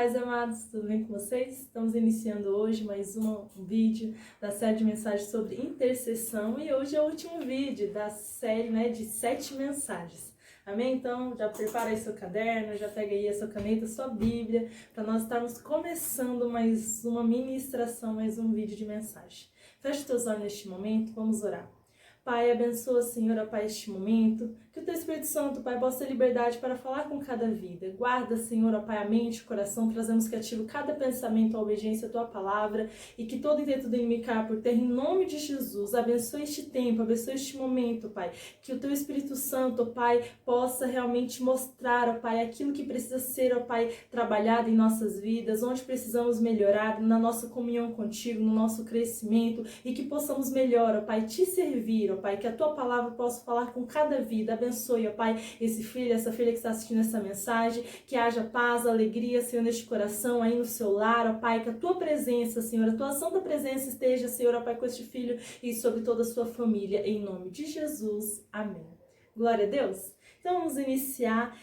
paz, amados, tudo bem com vocês? Estamos iniciando hoje mais um vídeo da série de mensagens sobre intercessão e hoje é o último vídeo da série, de 7 mensagens. Amém? Então já prepara aí seu caderno, já pega aí a sua caneta, sua Bíblia, para nós estarmos começando mais uma ministração, mais um vídeo de mensagem. Feche os teus olhos neste momento, vamos orar. Pai, abençoa, Senhor, ó Pai, este momento, que o Teu Espírito Santo, Pai, possa ter liberdade para falar com cada vida. Guarda, Senhor, ó Pai, a mente, o coração, trazemos cativo cada pensamento à obediência à Tua palavra e que todo intento do inimigo caia por terra, em nome de Jesus. Abençoa este tempo, abençoa este momento, Pai, que o Teu Espírito Santo, ó Pai, possa realmente mostrar, ó Pai, aquilo que precisa ser, ó Pai, trabalhado em nossas vidas, onde precisamos melhorar, na nossa comunhão contigo, no nosso crescimento e que possamos melhor, ó Pai, Te servir, ó Pai, que a Tua palavra possa falar com cada vida. Abençoe, ó Pai, esse filho, essa filha que está assistindo essa mensagem, que haja paz, alegria, Senhor, neste coração, aí no seu lar, ó Pai, que a Tua presença, Senhor, a Tua santa presença esteja, Senhor, ó Pai, com este filho e sobre toda a sua família, em nome de Jesus. Amém. Glória a Deus. Então vamos iniciar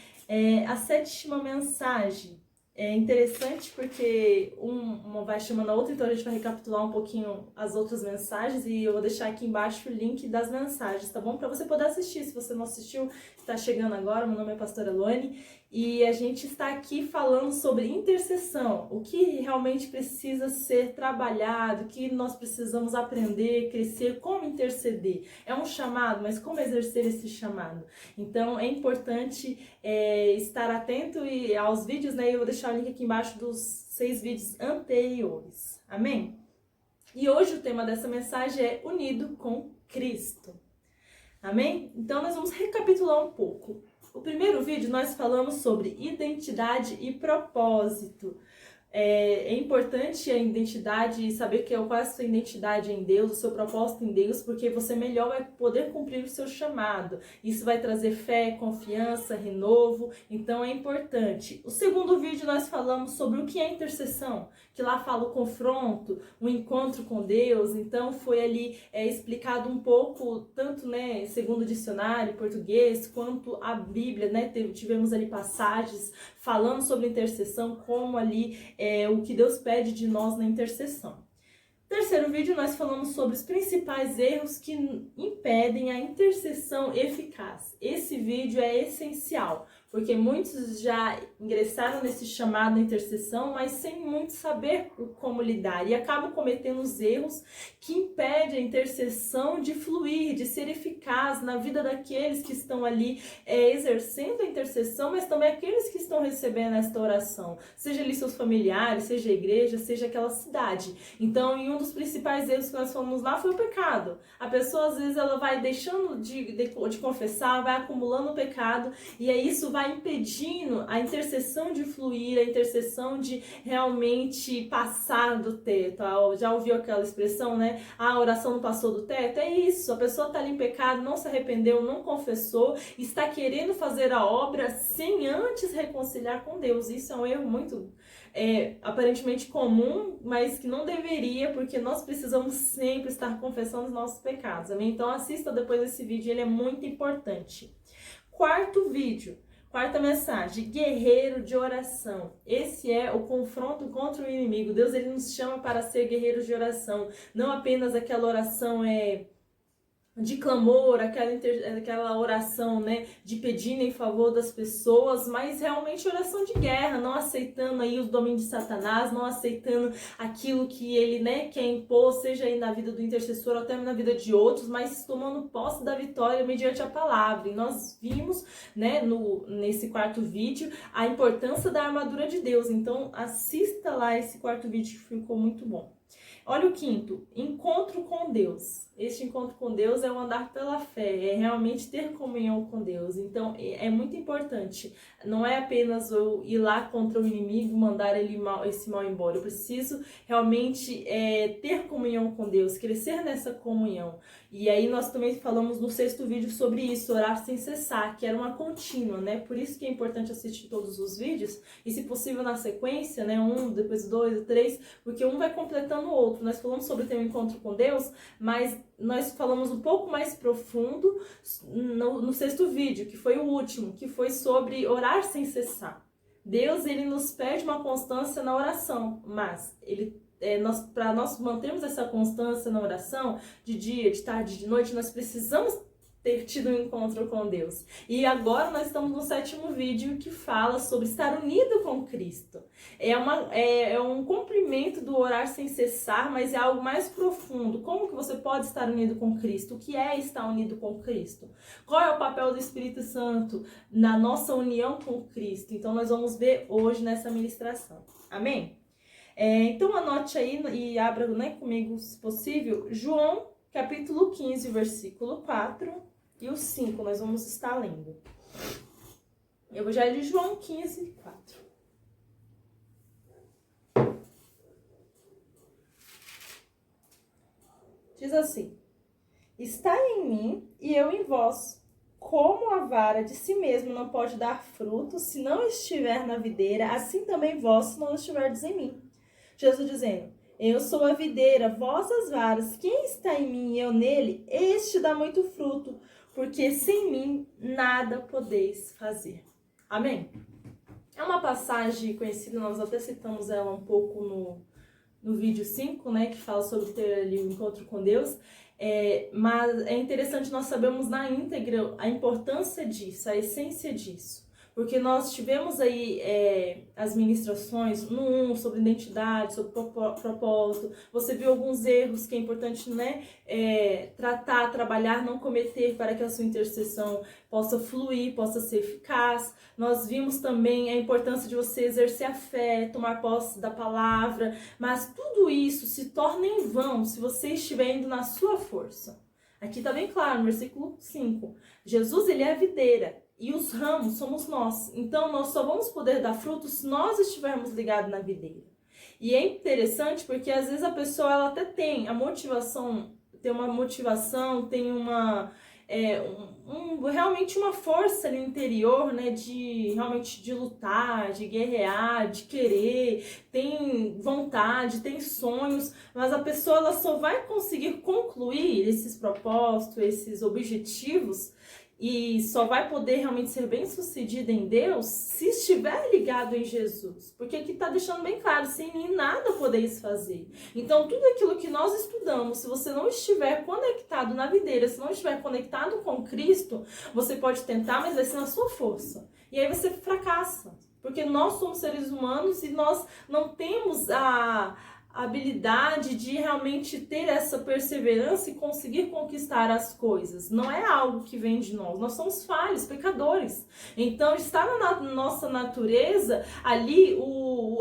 a 7ª mensagem. É interessante porque uma vai chamando a outra, então a gente vai recapitular um pouquinho as outras mensagens e eu vou deixar aqui embaixo o link das mensagens, tá bom? Para você poder assistir, se você não assistiu, está chegando agora, meu nome é Pastora Elone e a gente está aqui falando sobre intercessão, o que realmente precisa ser trabalhado, o que nós precisamos aprender, crescer, como interceder. É um chamado, mas como exercer esse chamado? Então é importante estar atento aos vídeos, né? Eu vou deixar o link aqui embaixo dos 6 vídeos anteriores. Amém? E hoje o tema dessa mensagem é Unido com Cristo. Amém? Então nós vamos recapitular um pouco. O primeiro vídeo nós falamos sobre identidade e propósito. É importante a identidade, saber qual é a sua identidade em Deus, o seu propósito em Deus, porque você melhor vai poder cumprir o seu chamado. Isso vai trazer fé, confiança, renovo, então é importante. O segundo vídeo nós falamos sobre o que é intercessão, que lá fala o confronto, o encontro com Deus, então foi ali explicado um pouco, tanto segundo o dicionário português, quanto a Bíblia, tivemos ali passagens falando sobre intercessão, como ali o que Deus pede de nós na intercessão. Terceiro vídeo, nós falamos sobre os principais erros que impedem a intercessão eficaz. Esse vídeo é essencial, porque muitos já ingressaram nesse chamado à intercessão, mas sem muito saber como lidar, e acabam cometendo os erros que impedem a intercessão de fluir, de ser eficaz na vida daqueles que estão ali exercendo a intercessão, mas também aqueles que estão recebendo esta oração, seja ali seus familiares, seja a igreja, seja aquela cidade. Então, em um dos principais erros que nós falamos lá foi o pecado. A pessoa, às vezes, ela vai deixando de confessar, vai acumulando o pecado, e aí isso vai impedindo a intercessão de fluir, a intercessão de realmente passar do teto. Já ouviu aquela expressão, a oração não passou do teto? É isso, a pessoa está ali em pecado, não se arrependeu, não confessou, está querendo fazer a obra sem antes reconciliar com Deus. Isso é um erro muito aparentemente comum, mas que não deveria, porque nós precisamos sempre estar confessando os nossos pecados, amém? Então assista depois desse vídeo, ele é muito importante. Quarto vídeo, quarta mensagem, guerreiro de oração. Esse é o confronto contra o inimigo. Deus, ele nos chama para ser guerreiros de oração, não apenas aquela oração de clamor, aquela oração, de pedindo em favor das pessoas, mas realmente oração de guerra, não aceitando aí os domínios de Satanás, não aceitando aquilo que ele, quer impor, seja aí na vida do intercessor ou até na vida de outros, mas tomando posse da vitória mediante a palavra. E nós vimos, nesse quarto vídeo, a importância da armadura de Deus. Então assista lá esse quarto vídeo que ficou muito bom. Olha o quinto, encontro com Deus. Este encontro com Deus é o andar pela fé, é realmente ter comunhão com Deus. Então é muito importante, não é apenas eu ir lá contra o inimigo, mandar esse mal embora. Eu preciso realmente ter comunhão com Deus, crescer nessa comunhão. E aí nós também falamos no 6º vídeo sobre isso, orar sem cessar, que era uma contínua, Por isso que é importante assistir todos os vídeos, e se possível na sequência, um, depois 2, 3, porque um vai completando o outro. Nós falamos sobre ter um encontro com Deus, mas nós falamos um pouco mais profundo no 6º vídeo, que foi o último, que foi sobre orar sem cessar. Deus, ele nos pede uma constância na oração, mas para nós mantermos essa constância na oração, de dia, de tarde, de noite, nós precisamos ter tido um encontro com Deus. E agora nós estamos no 7º vídeo que fala sobre estar unido com Cristo. É um cumprimento do orar sem cessar, mas é algo mais profundo. Como que você pode estar unido com Cristo? O que é estar unido com Cristo? Qual é o papel do Espírito Santo na nossa união com Cristo? Então nós vamos ver hoje nessa ministração. Amém? Então anote aí e abra, né, comigo, se possível, João capítulo 15, versículo 4 e o 5, nós vamos estar lendo. Eu vou já ler João 15, 4. Diz assim: está em mim e eu em vós. Como a vara de si mesmo não pode dar fruto se não estiver na videira, assim também vós se não estiverdes em mim. Jesus dizendo: eu sou a videira, vós as varas. Quem está em mim e eu nele, este dá muito fruto, porque sem mim nada podeis fazer. Amém? É uma passagem conhecida, nós até citamos ela um pouco no vídeo 5, né, que fala sobre ter ali o encontro com Deus. Mas é interessante nós sabermos na íntegra a importância disso, a essência disso. Porque nós tivemos aí as ministrações no 1 sobre identidade, sobre propósito. Você viu alguns erros que é importante, né, tratar, trabalhar, não cometer para que a sua intercessão possa fluir, possa ser eficaz. Nós vimos também a importância de você exercer a fé, tomar posse da palavra. Mas tudo isso se torna em vão se você estiver indo na sua força. Aqui está bem claro, no versículo 5. Jesus, ele é a videira. E os ramos somos nós. Então, nós só vamos poder dar frutos se nós estivermos ligados na videira. E é interessante porque, às vezes, a pessoa ela até tem a motivação, tem uma motivação, tem realmente uma força ali interior, né, de lutar, de guerrear, de querer, tem vontade, tem sonhos, mas a pessoa ela só vai conseguir concluir esses propósitos, esses objetivos, e só vai poder realmente ser bem sucedida em Deus se estiver ligado em Jesus. Porque aqui está deixando bem claro, sem mim nada podeis fazer. Então tudo aquilo que nós estudamos, se você não estiver conectado na videira, se não estiver conectado com Cristo, você pode tentar, mas vai ser na sua força. E aí você fracassa. Porque nós somos seres humanos e nós não temos a habilidade de realmente ter essa perseverança e conseguir conquistar as coisas. Não é algo que vem de nós. Nós somos falhos, pecadores. Então, está na nossa natureza ali,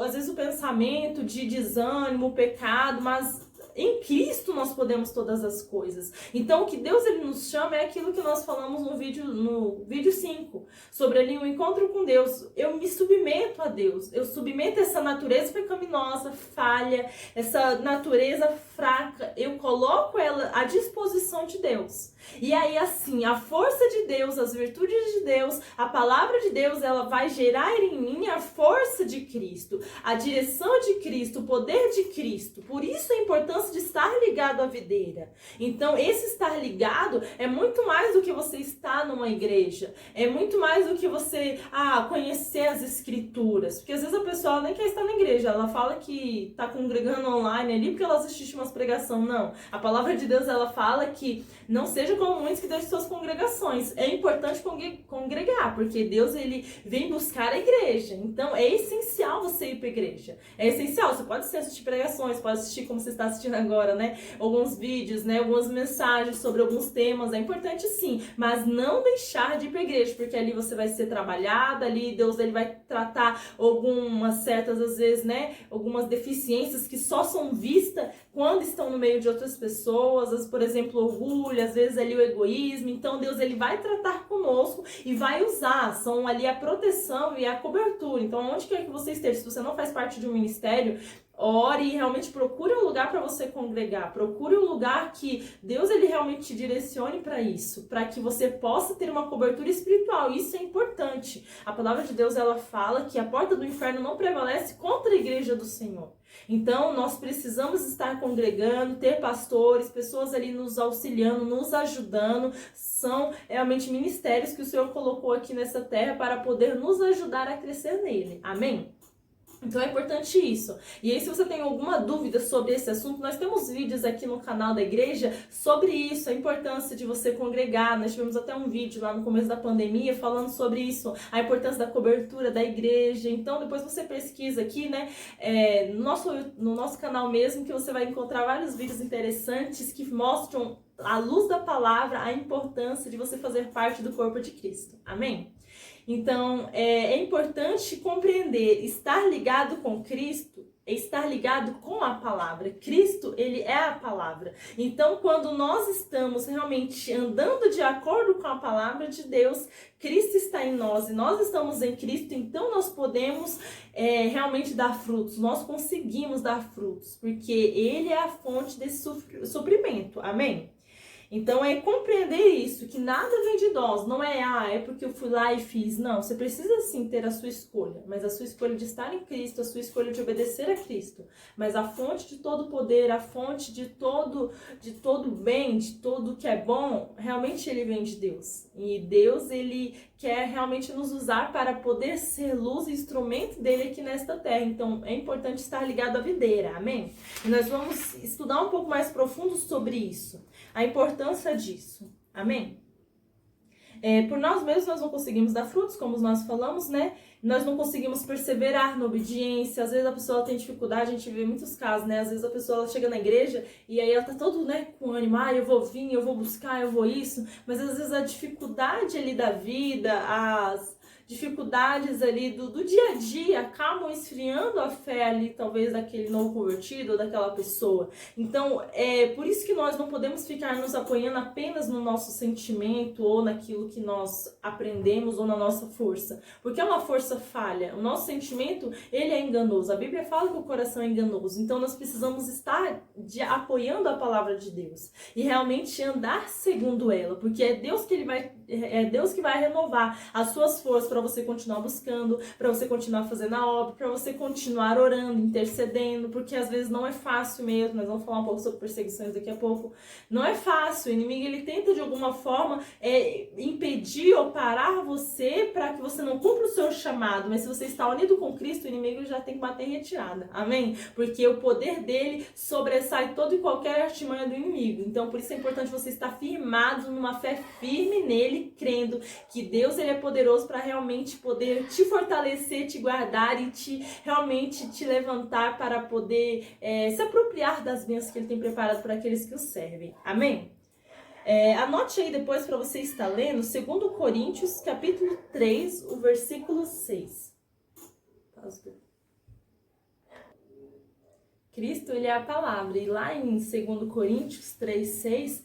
às vezes, o pensamento de desânimo, o pecado, mas em Cristo nós podemos todas as coisas. Então, o que Deus ele nos chama é aquilo que nós falamos no vídeo 5, sobre ali o encontro com Deus. Eu me submeto a Deus, eu submeto essa natureza pecaminosa, falha, essa natureza fraca, eu coloco ela à disposição de Deus. E aí, assim, a força de Deus, as virtudes de Deus, a palavra de Deus, ela vai gerar em mim a força de Cristo, a direção de Cristo, o poder de Cristo. Por isso a importância de estar ligado à videira. Então, esse estar ligado é muito mais do que você estar numa igreja, é muito mais do que você conhecer as escrituras. Porque às vezes a pessoa nem quer estar na igreja, ela fala que está congregando online ali porque ela assiste umas pregações. Não, a palavra de Deus ela fala que não seja como muitos que deixam suas congregações. É importante congregar, porque Deus ele vem buscar a igreja. Então é essencial você ir para a igreja. É essencial, você pode assistir pregações, pode assistir como você está assistindo agora, né? Alguns vídeos, né? Algumas mensagens sobre alguns temas, é importante sim, mas não deixar de ir para a igreja, porque ali você vai ser trabalhado, ali Deus ele vai tratar algumas certas, às vezes, né? Algumas deficiências que só são vistas quando estão no meio de outras pessoas, por exemplo, orgulho, às vezes ali o egoísmo. Então Deus ele vai tratar conosco e vai usar, são ali a proteção e a cobertura. Então onde quer que você esteja, se você não faz parte de um ministério, ore e realmente procure um lugar para você congregar. Procure um lugar que Deus ele realmente te direcione para isso, para que você possa ter uma cobertura espiritual. Isso é importante. A palavra de Deus ela fala que a porta do inferno não prevalece contra a igreja do Senhor. Então, nós precisamos estar congregando, ter pastores, pessoas ali nos auxiliando, nos ajudando. São realmente ministérios que o Senhor colocou aqui nessa terra para poder nos ajudar a crescer nele. Amém? Então é importante isso. E aí, se você tem alguma dúvida sobre esse assunto, nós temos vídeos aqui no canal da igreja sobre isso, a importância de você congregar. Nós tivemos até um vídeo lá no começo da pandemia falando sobre isso, a importância da cobertura da igreja. Então depois você pesquisa aqui, né, no nosso canal mesmo, que você vai encontrar vários vídeos interessantes que mostram, à luz da palavra, a importância de você fazer parte do corpo de Cristo. Amém? Então, é importante compreender, estar ligado com Cristo, estar ligado com a palavra. Cristo, ele é a palavra. Então, quando nós estamos realmente andando de acordo com a palavra de Deus, Cristo está em nós e nós estamos em Cristo, então nós podemos realmente dar frutos, nós conseguimos dar frutos, porque ele é a fonte desse suprimento. Amém? Então é compreender isso, que nada vem de nós, não é porque eu fui lá e fiz. Não, você precisa sim ter a sua escolha, mas a sua escolha de estar em Cristo, a sua escolha de obedecer a Cristo. Mas a fonte de todo poder, a fonte de todo bem, de tudo que é bom, realmente ele vem de Deus. E Deus, ele quer realmente nos usar para poder ser luz e instrumento dele aqui nesta terra. Então é importante estar ligado à videira, amém? E nós vamos estudar um pouco mais profundo sobre isso, a importância disso, amém? Por nós mesmos nós não conseguimos dar frutos, como nós falamos, né? Nós não conseguimos perseverar na obediência. Às vezes a pessoa tem dificuldade, a gente vê muitos casos, né? Às vezes a pessoa ela chega na igreja e aí ela tá todo, né, com ânimo, eu vou vir, eu vou buscar, eu vou isso. Mas às vezes a dificuldade ali da vida, as dificuldades ali do dia a dia acabam esfriando a fé ali, talvez, daquele novo convertido ou daquela pessoa. Então, é por isso que nós não podemos ficar nos apoiando apenas no nosso sentimento ou naquilo que nós aprendemos ou na nossa força, porque é uma força falha. O nosso sentimento, ele é enganoso. A Bíblia fala que o coração é enganoso. Então, nós precisamos estar apoiando a palavra de Deus e realmente andar segundo ela, porque é Deus que vai renovar as suas forças para você continuar buscando, para você continuar fazendo a obra, para você continuar orando, intercedendo, porque às vezes não é fácil mesmo. Nós vamos falar um pouco sobre perseguições daqui a pouco. Não é fácil, o inimigo ele tenta de alguma forma impedir ou parar você para que você não cumpra o seu chamado, mas se você está unido com Cristo, o inimigo já tem que bater em retirada, amém? Porque o poder dele sobressai todo e qualquer artimanha do inimigo. Então por isso é importante você estar firmado numa fé firme nele, crendo que Deus ele é poderoso para realmente poder te fortalecer, te guardar e realmente te levantar para poder se apropriar das bênçãos que ele tem preparado para aqueles que o servem. Amém? Anote aí depois para você estar lendo 2 Coríntios, capítulo 3, o versículo 6. Cristo, ele é a palavra, e lá em 2 Coríntios 3:6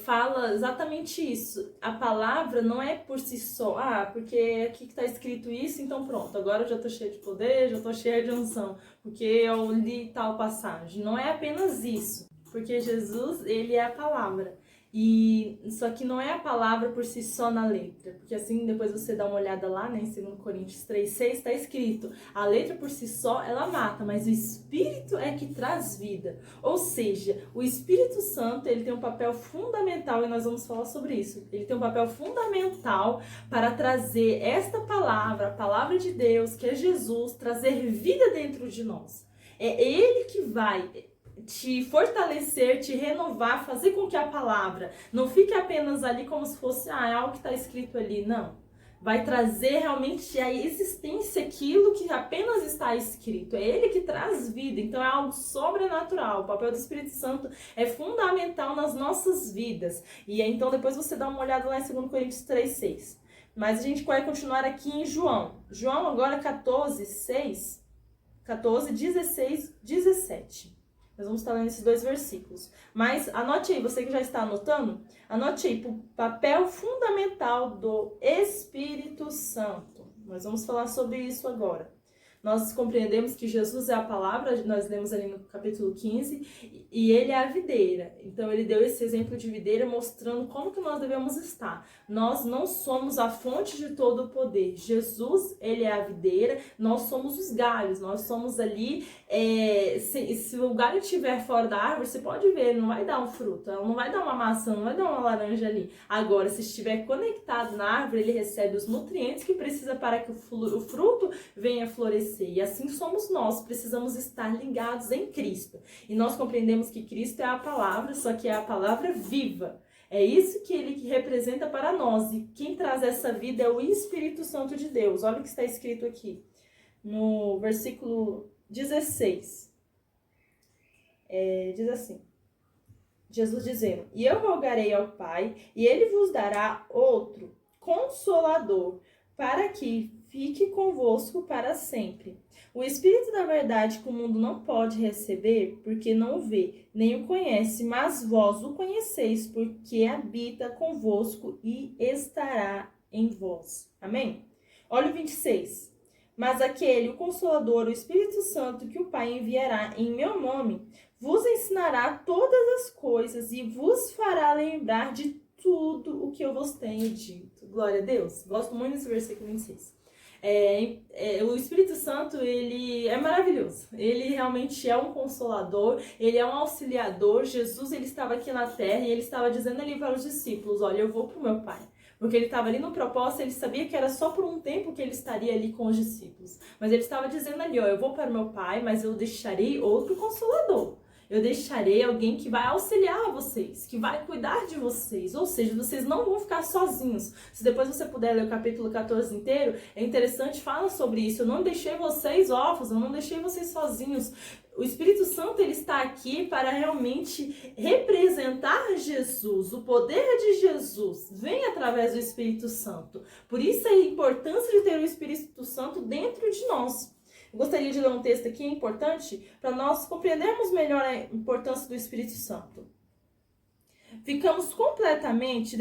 fala exatamente isso. A palavra não é por si só, porque aqui que está escrito isso, então pronto, agora eu já estou cheia de poder, já estou cheia de unção, porque eu li tal passagem. Não é apenas isso, porque Jesus, ele é a palavra. E só que não é a palavra por si só na letra, porque assim depois você dá uma olhada lá, né, em 2 Coríntios 3:6 está escrito: a letra por si só ela mata, mas o Espírito é que traz vida. Ou seja, o Espírito Santo ele tem um papel fundamental, e nós vamos falar sobre isso. Ele tem um papel fundamental para trazer esta palavra, a palavra de Deus, que é Jesus, trazer vida dentro de nós. É Ele que vai te fortalecer, te renovar, fazer com que a palavra não fique apenas ali como se fosse algo que está escrito ali, não. Vai trazer realmente a existência aquilo que apenas está escrito. É ele que traz vida, então é algo sobrenatural. O papel do Espírito Santo é fundamental nas nossas vidas. E então depois você dá uma olhada lá em 2 Coríntios 3:6. Mas a gente vai continuar aqui em João. João agora 14:16, 16, 17. Nós vamos estar lendo esses dois versículos. Mas anote aí, você que já está anotando, anote aí, o papel fundamental do Espírito Santo. Nós vamos falar sobre isso agora. Nós compreendemos que Jesus é a palavra, nós lemos ali no capítulo 15, e ele é a videira. Então ele deu esse exemplo de videira mostrando como que nós devemos estar. Nós não somos a fonte de todo o poder. Jesus, ele é a videira, nós somos os galhos, nós somos ali, se o galho estiver fora da árvore, você pode ver, ele não vai dar um fruto, ela não vai dar uma maçã, não vai dar uma laranja ali. Agora, se estiver conectado na árvore, ele recebe os nutrientes que precisa para que o fruto venha florescer. E assim somos nós, precisamos estar ligados em Cristo. E nós compreendemos que Cristo é a palavra, só que é a palavra viva. É isso que ele representa para nós. E quem traz essa vida é o Espírito Santo de Deus. Olha o que está escrito aqui, no versículo 16. Diz assim, Jesus dizendo: e eu rogarei ao Pai, e ele vos dará outro Consolador, para que fique convosco para sempre. O Espírito da verdade que o mundo não pode receber, porque não o vê, nem o conhece, mas vós o conheceis, porque habita convosco e estará em vós. Amém? Olha o 26. Mas aquele, o Consolador, o Espírito Santo, que o Pai enviará em meu nome, vos ensinará todas as coisas e vos fará lembrar de tudo o que eu vos tenho dito. Glória a Deus. Gosto muito desse versículo 26. O Espírito Santo, ele é maravilhoso. Ele realmente é um consolador, ele é um auxiliador. Jesus, ele estava aqui na terra e ele estava dizendo ali para os discípulos: olha, eu vou para o meu Pai. Porque ele estava ali no propósito, ele sabia que era só por um tempo que ele estaria ali com os discípulos. Mas ele estava dizendo ali, ó, eu vou para o meu Pai, mas eu deixarei outro consolador. Eu deixarei alguém que vai auxiliar vocês, que vai cuidar de vocês. Ou seja, vocês não vão ficar sozinhos. Se depois você puder ler o capítulo 14 inteiro, é interessante, fala sobre isso. Eu não deixei vocês órfãos, eu não deixei vocês sozinhos. O Espírito Santo, ele está aqui para realmente representar Jesus. O poder de Jesus vem através do Espírito Santo. Por isso a importância de ter o Espírito Santo dentro de nós. Eu gostaria de ler um texto aqui importante para nós compreendermos melhor a importância do Espírito Santo. Ficamos completamente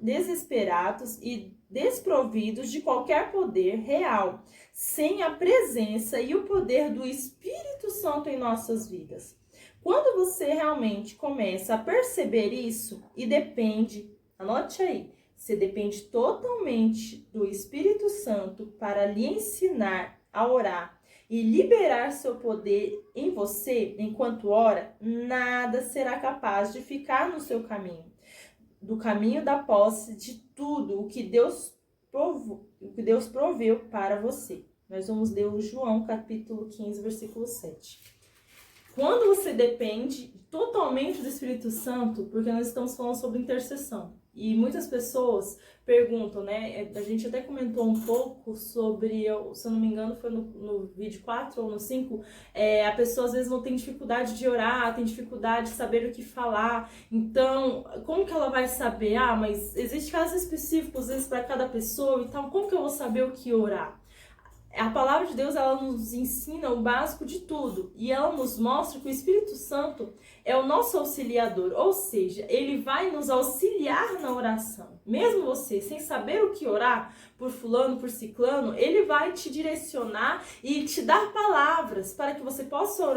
desesperados e desprovidos de qualquer poder real, sem a presença e o poder do Espírito Santo em nossas vidas. Quando você realmente começa a perceber isso e depende, anote aí, você depende totalmente do Espírito Santo para lhe ensinar a orar e liberar seu poder em você enquanto ora, nada será capaz de ficar no seu caminho, do caminho da posse de tudo o que Deus proveu para você. Nós vamos ler o João capítulo 15, versículo 7. Quando você depende totalmente do Espírito Santo, porque nós estamos falando sobre intercessão, e muitas pessoas perguntam, né? A gente até comentou um pouco sobre, se eu não me engano, foi no vídeo 4 ou no 5, a pessoa às vezes não tem dificuldade de orar, tem dificuldade de saber o que falar. Então, como que ela vai saber? Ah, mas existe casos específicos, às vezes, para cada pessoa, então como que eu vou saber o que orar? A palavra de Deus, ela nos ensina o básico de tudo. E ela nos mostra que o Espírito Santo é o nosso auxiliador. Ou seja, ele vai nos auxiliar na oração. Mesmo você, sem saber o que orar, por fulano, por ciclano, ele vai te direcionar e te dar palavras para que você possa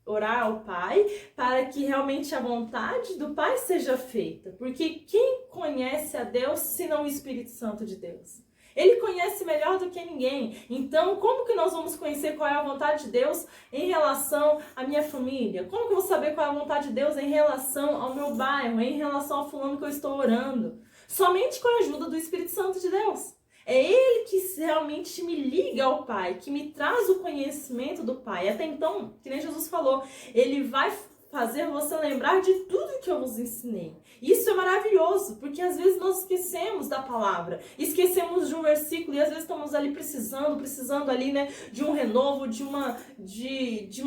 orar ao Pai, para que realmente a vontade do Pai seja feita. Porque quem conhece a Deus, senão o Espírito Santo de Deus? Ele conhece melhor do que ninguém. Então, como que nós vamos conhecer qual é a vontade de Deus em relação à minha família? Como que eu vou saber qual é a vontade de Deus em relação ao meu bairro, em relação ao fulano que eu estou orando? Somente com a ajuda do Espírito Santo de Deus. É Ele que realmente me liga ao Pai, que me traz o conhecimento do Pai. Até então, que nem Jesus falou, Ele vai fazer você lembrar de tudo que eu vos ensinei. Isso é maravilhoso, porque às vezes nós esquecemos da palavra, esquecemos de um versículo e às vezes estamos ali precisando ali, né, de um renovo, de uma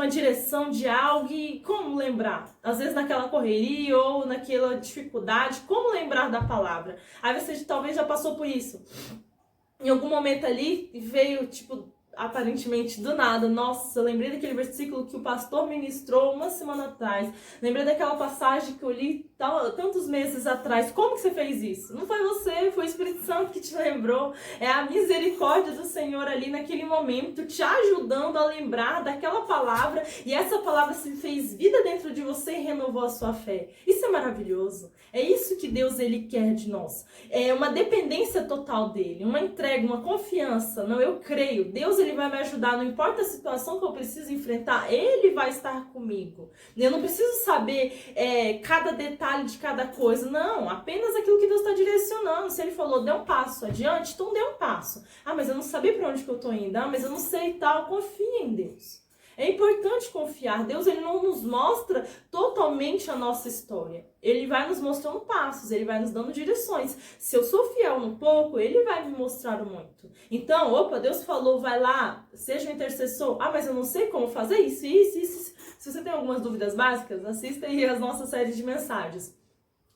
direção de algo. E como lembrar? Às vezes naquela correria ou naquela dificuldade, como lembrar da palavra? Aí você talvez já passou por isso. Em algum momento ali veio, aparentemente do nada. Nossa, eu lembrei daquele versículo que o pastor ministrou uma semana atrás. Lembrei daquela passagem que eu li tantos meses atrás. Como que você fez isso? Não foi você, foi o Espírito Santo que te lembrou. É a misericórdia do Senhor ali naquele momento, te ajudando a lembrar daquela palavra. E essa palavra se fez vida dentro de você e renovou a sua fé. Isso é maravilhoso. É isso que Deus ele quer de nós. É uma dependência total dele, uma entrega, uma confiança. Não, eu creio. Deus ele vai me ajudar, não importa a situação que eu preciso enfrentar, ele vai estar comigo. Eu não preciso saber cada detalhe de cada coisa. Não, apenas aquilo que Deus está direcionando. Se ele falou, dê um passo adiante, então dê um passo. Ah, mas eu não sabia para onde que eu estou indo. Ah, mas eu não sei e tal. Confia em Deus. É importante confiar. Deus ele não nos mostra totalmente a nossa história. Ele vai nos mostrando passos, ele vai nos dando direções. Se eu sou fiel no pouco, ele vai me mostrar o muito. Então, opa, Deus falou, vai lá, seja um intercessor. Ah, mas eu não sei como fazer isso. Se você tem algumas dúvidas básicas, assista aí as nossas séries de mensagens.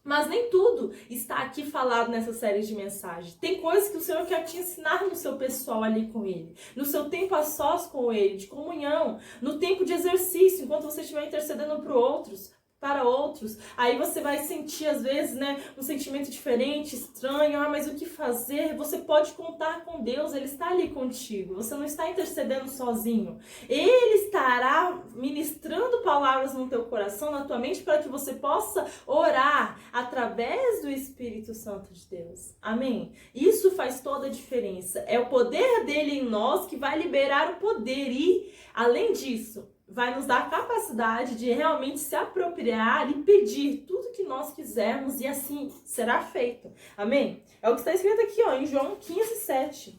Mas nem tudo está aqui falado nessa série de mensagens. Tem coisas que o Senhor quer te ensinar no seu pessoal ali com Ele. No seu tempo a sós com Ele, de comunhão. No tempo de exercício, enquanto você estiver intercedendo para outros. Aí você vai sentir, às vezes, né, um sentimento diferente, estranho. Ah, mas o que fazer? Você pode contar com Deus, Ele está ali contigo. Você não está intercedendo sozinho. Ele estará ministrando palavras no teu coração, na tua mente, para que você possa orar através do Espírito Santo de Deus. Amém? Isso faz toda a diferença. É o poder dele em nós que vai liberar o poder e, além disso, vai nos dar a capacidade de realmente se apropriar e pedir tudo que nós quisermos e assim será feito. Amém? É o que está escrito aqui, ó, em João 15:7.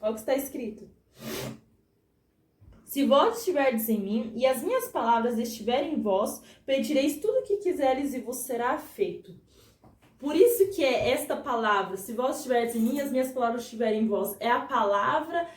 Olha o que está escrito. Se vós estiverdes em mim e as minhas palavras estiverem em vós, pedireis tudo o que quiseres e vos será feito. Por isso que é esta palavra, se vós estiverdes em mim e as minhas palavras estiverem em vós, é a palavra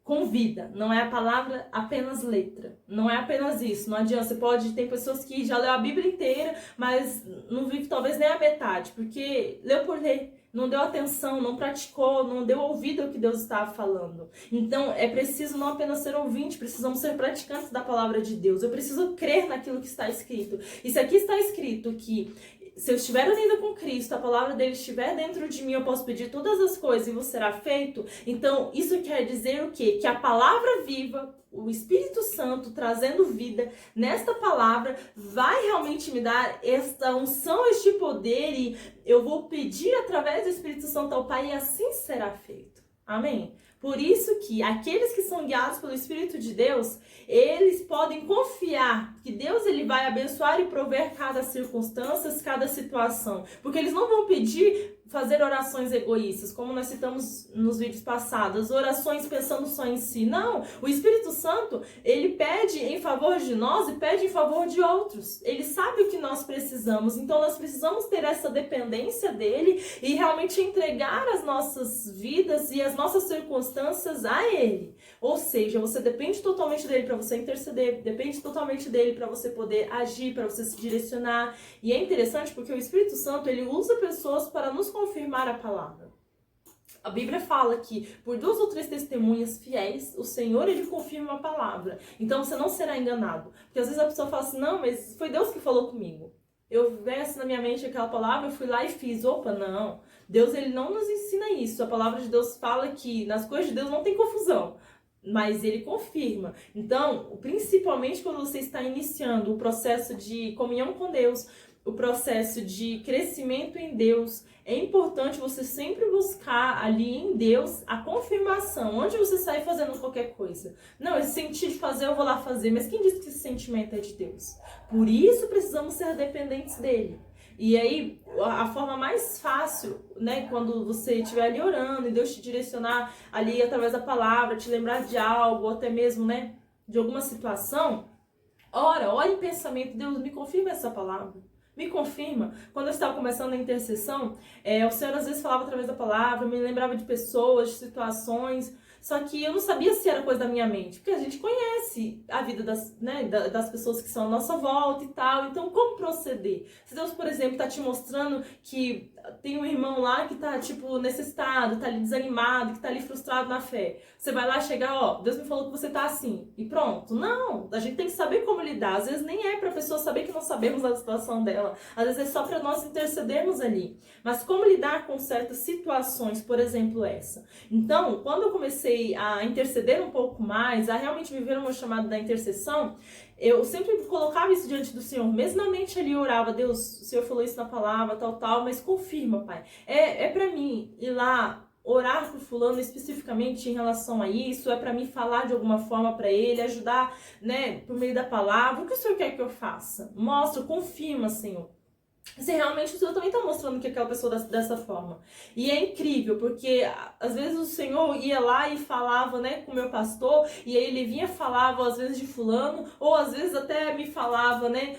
com vida, não é a palavra apenas letra, não é apenas isso, não adianta, tem pessoas que já leu a Bíblia inteira, mas não vive talvez nem a metade, porque leu por ler, não deu atenção, não praticou, não deu ouvido ao que Deus estava falando. Então é preciso não apenas ser ouvinte, precisamos ser praticantes da palavra de Deus, eu preciso crer naquilo que está escrito, e se aqui está escrito que se eu estiver unida com Cristo, a palavra dele estiver dentro de mim, eu posso pedir todas as coisas e vos será feito. Então, isso quer dizer o quê? Que a palavra viva, o Espírito Santo trazendo vida nesta palavra, vai realmente me dar esta unção, este poder, e eu vou pedir através do Espírito Santo ao Pai e assim será feito. Amém? Por isso que aqueles que são guiados pelo Espírito de Deus, eles podem confiar que Deus ele vai abençoar e prover cada circunstância, cada situação. Porque eles não vão pedir fazer orações egoístas, como nós citamos nos vídeos passados, orações pensando só em si. Não, o Espírito Santo, ele pede em favor de nós e pede em favor de outros. Ele sabe o que nós precisamos, então nós precisamos ter essa dependência dele e realmente entregar as nossas vidas e as nossas circunstâncias a ele. Ou seja, você depende totalmente dele para você interceder, depende totalmente dele para você poder agir, para você se direcionar. E é interessante porque o Espírito Santo, ele usa pessoas para nos confirmar a palavra. A Bíblia fala que por 2 ou 3 testemunhas fiéis, o Senhor ele confirma a palavra. Então você não será enganado. Porque às vezes a pessoa fala assim, não, mas foi Deus que falou comigo. Eu verso na minha mente aquela palavra, eu fui lá e fiz. Opa, não. Deus ele não nos ensina isso. A palavra de Deus fala que nas coisas de Deus não tem confusão. Mas ele confirma. Então, principalmente quando você está iniciando o processo de comunhão com Deus, o processo de crescimento em Deus, é importante você sempre buscar ali em Deus a confirmação. Onde você sai fazendo qualquer coisa. Não, esse sentido de fazer, eu vou lá fazer. Mas quem disse que esse sentimento é de Deus? Por isso precisamos ser dependentes dele. E aí, a forma mais fácil, né, quando você estiver ali orando e Deus te direcionar ali através da palavra, te lembrar de algo, ou até mesmo, né, de alguma situação, ora em pensamento, Deus, me confirma essa palavra. Me confirma. Quando eu estava começando a intercessão, o Senhor às vezes falava através da palavra, me lembrava de pessoas, de situações, Só que eu não sabia se era coisa da minha mente, porque a gente conhece a vida das pessoas que são à nossa volta e tal. Então, como proceder? Se Deus, por exemplo, está te mostrando que tem um irmão lá que tá, tipo, necessitado, tá ali desanimado, que tá ali frustrado na fé. Você vai lá chegar, ó, Deus me falou que você tá assim, e pronto. Não, a gente tem que saber como lidar. Às vezes nem é pra pessoa saber que não sabemos a situação dela. Às vezes é só pra nós intercedermos ali. Mas como lidar com certas situações, por exemplo, essa? Então, quando eu comecei a interceder um pouco mais, a realmente viver o meu chamado da intercessão, eu sempre colocava isso diante do Senhor, mesmo na mente ali eu orava, Deus, o Senhor falou isso na palavra, tal, mas confirma, Pai. É pra mim ir lá orar pro fulano especificamente em relação a isso, é pra mim falar de alguma forma pra ele, ajudar, né, por meio da palavra. O que o Senhor quer que eu faça? Mostra, confirma, Senhor. Se realmente o Senhor também está mostrando que aquela pessoa dessa forma. E é incrível, porque às vezes o Senhor ia lá e falava, né, com o meu pastor, e aí ele vinha, falava às vezes de fulano, ou às vezes até me falava, né,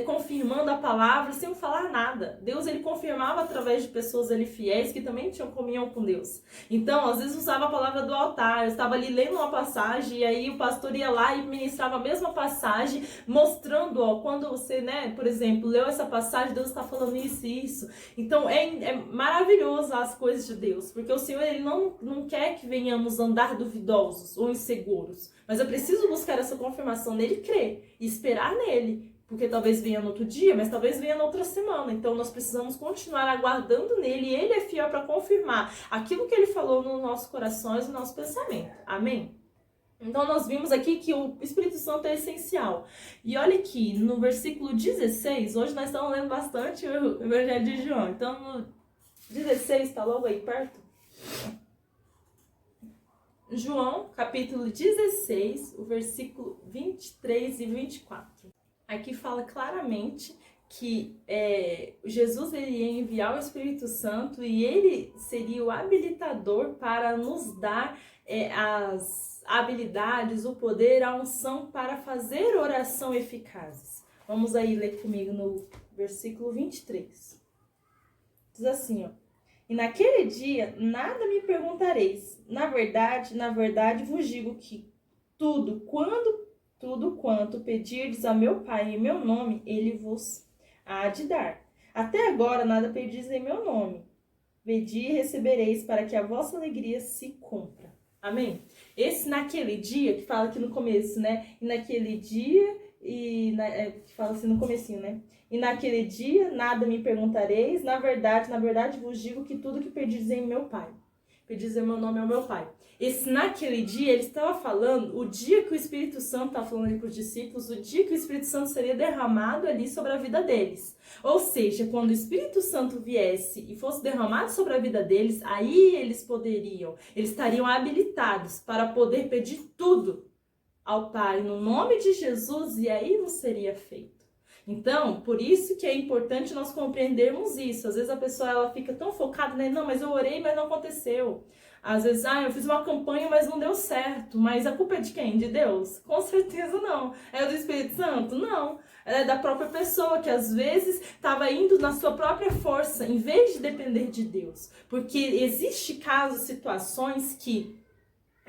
confirmando a palavra, sem eu falar nada. Deus, ele confirmava através de pessoas ali fiéis, que também tinham comunhão com Deus. Então, às vezes usava a palavra do altar, eu estava ali lendo uma passagem, e aí o pastor ia lá e ministrava a mesma passagem, mostrando, ó, quando você, né, por exemplo, leu essa passagem, Deus está falando isso e isso. Então é maravilhoso as coisas de Deus, porque o Senhor, ele não quer que venhamos andar duvidosos ou inseguros, mas eu preciso buscar essa confirmação nele e crer, e esperar nele, porque talvez venha no outro dia, mas talvez venha na outra semana. Então nós precisamos continuar aguardando nele, e ele é fiel para confirmar aquilo que ele falou nos nossos corações, no nosso pensamento. Amém? Então nós vimos aqui que o Espírito Santo é essencial. E olha aqui, no versículo 16, hoje nós estamos lendo bastante o Evangelho de João. Então no 16, está logo aí perto. João, capítulo 16, o versículo 23 e 24. Aqui fala claramente que Jesus, ele ia enviar o Espírito Santo e ele seria o habilitador para nos dar as habilidades, o poder, a unção para fazer oração eficazes. Vamos aí ler comigo no versículo 23. Diz assim, ó: e naquele dia nada me perguntareis. Na verdade vos digo que tudo quanto pedirdes a meu Pai em meu nome, ele vos há de dar. Até agora nada pedis em meu nome. Pedi e recebereis, para que a vossa alegria se cumpra. Amém? Esse naquele dia, que fala aqui no começo, né? E naquele dia, que fala assim no comecinho, né? E naquele dia nada me perguntareis. Na verdade vos digo que tudo que pedis em meu Pai. Pedis em meu nome ao meu Pai. Esse naquele dia, ele estava falando o dia que o Espírito Santo, estava falando ali para os discípulos, o dia que o Espírito Santo seria derramado ali sobre a vida deles. Ou seja, quando o Espírito Santo viesse e fosse derramado sobre a vida deles, aí eles estariam habilitados para poder pedir tudo ao Pai no nome de Jesus, e aí não seria feito. Então, por isso que é importante nós compreendermos isso. Às vezes a pessoa, ela fica tão focada, né? Não, mas eu orei, mas não aconteceu. Às vezes, eu fiz uma campanha, mas não deu certo. Mas a culpa é de quem? De Deus? Com certeza não. É do Espírito Santo? Não. É da própria pessoa, que às vezes estava indo na sua própria força, em vez de depender de Deus. Porque existe casos, situações que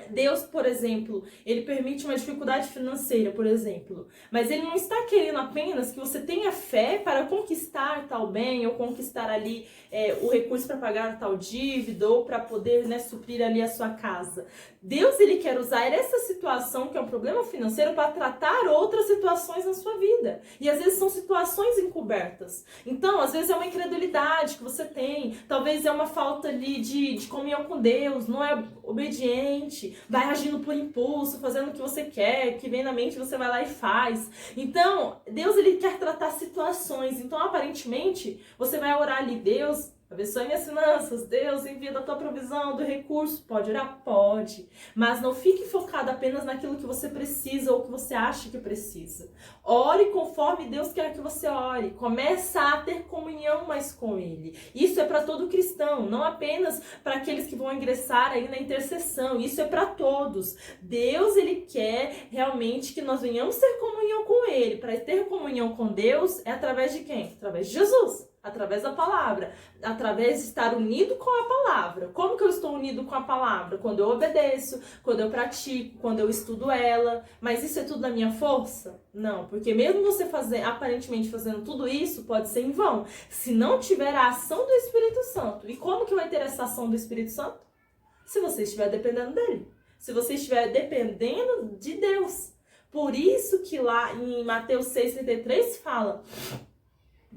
Deus, por exemplo, ele permite uma dificuldade financeira, por exemplo, mas ele não está querendo apenas que você tenha fé para conquistar tal bem, ou conquistar ali o recurso para pagar tal dívida, ou para poder, né, suprir ali a sua casa. Deus, ele quer usar essa situação, que é um problema financeiro, para tratar outras situações na sua vida. E às vezes são situações encobertas. Então, às vezes é uma incredulidade que você tem, talvez é uma falta ali de comunhão com Deus, não é obediente, vai agindo por impulso, fazendo o que você quer, o que vem na mente você vai lá e faz. Então, Deus, ele quer tratar situações. Então, aparentemente, você vai orar ali: Deus, abençoe minhas finanças, Deus, envia da tua provisão, do recurso. Pode orar? Pode. Mas não fique focado apenas naquilo que você precisa ou que você acha que precisa. Ore conforme Deus quer que você ore. Começa a ter comunhão mais com Ele. Isso é para todo cristão, não apenas para aqueles que vão ingressar aí na intercessão. Isso é para todos. Deus, ele quer realmente que nós venhamos ter comunhão com Ele. Para ter comunhão com Deus é através de quem? Através de Jesus. Através da palavra, através de estar unido com a palavra. Como que eu estou unido com a palavra? Quando eu obedeço, quando eu pratico, quando eu estudo ela. Mas isso é tudo da minha força? Não, porque mesmo você aparentemente fazendo tudo isso, pode ser em vão, se não tiver a ação do Espírito Santo. E como que vai ter essa ação do Espírito Santo? Se você estiver dependendo dele. Se você estiver dependendo de Deus. Por isso que lá em Mateus 6,33 fala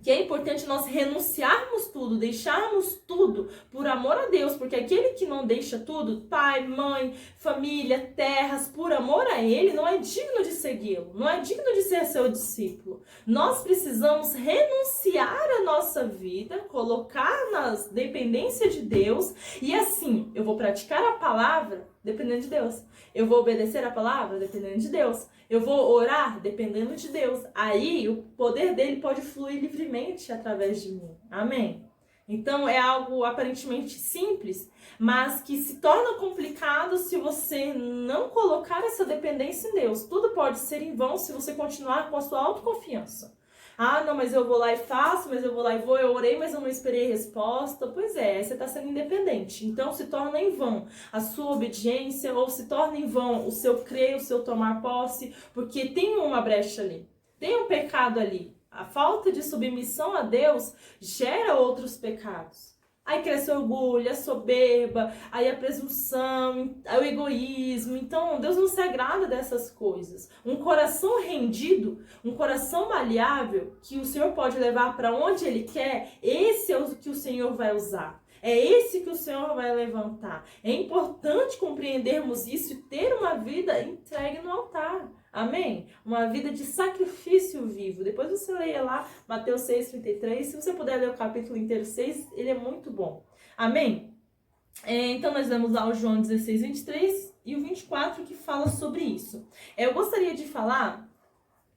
que é importante nós renunciarmos tudo, deixarmos tudo por amor a Deus, porque aquele que não deixa tudo, pai, mãe, família, terras, por amor a Ele, não é digno de segui-lo, não é digno de ser seu discípulo. Nós precisamos renunciar a nossa vida, colocar nas dependência de Deus, e assim, eu vou praticar a palavra dependendo de Deus. Eu vou obedecer a palavra dependendo de Deus. Eu vou orar dependendo de Deus. Aí o poder dele pode fluir livremente através de mim. Amém? Então é algo aparentemente simples, mas que se torna complicado se você não colocar essa dependência em Deus. Tudo pode ser em vão se você continuar com a sua autoconfiança. Ah, não, mas eu vou lá e faço, mas eu vou lá e vou, eu orei, mas eu não esperei resposta. Pois é, aí você está sendo independente. Então se torna em vão a sua obediência, ou se torna em vão o seu crer, o seu tomar posse, porque tem uma brecha ali, tem um pecado ali. A falta de submissão a Deus gera outros pecados. Aí cresce o orgulho, a soberba, aí a presunção, o egoísmo. Então, Deus não se agrada dessas coisas. Um coração rendido, um coração maleável, que o Senhor pode levar para onde Ele quer, esse é o que o Senhor vai usar. É esse que o Senhor vai levantar. É importante compreendermos isso e ter uma vida entregue no altar. Amém? Uma vida de sacrifício vivo. Depois você leia lá Mateus 6,33. Se você puder ler o capítulo inteiro 6, ele é muito bom. Amém? Então nós vamos lá o João 16:23 e o 24 que fala sobre isso. Eu gostaria de falar...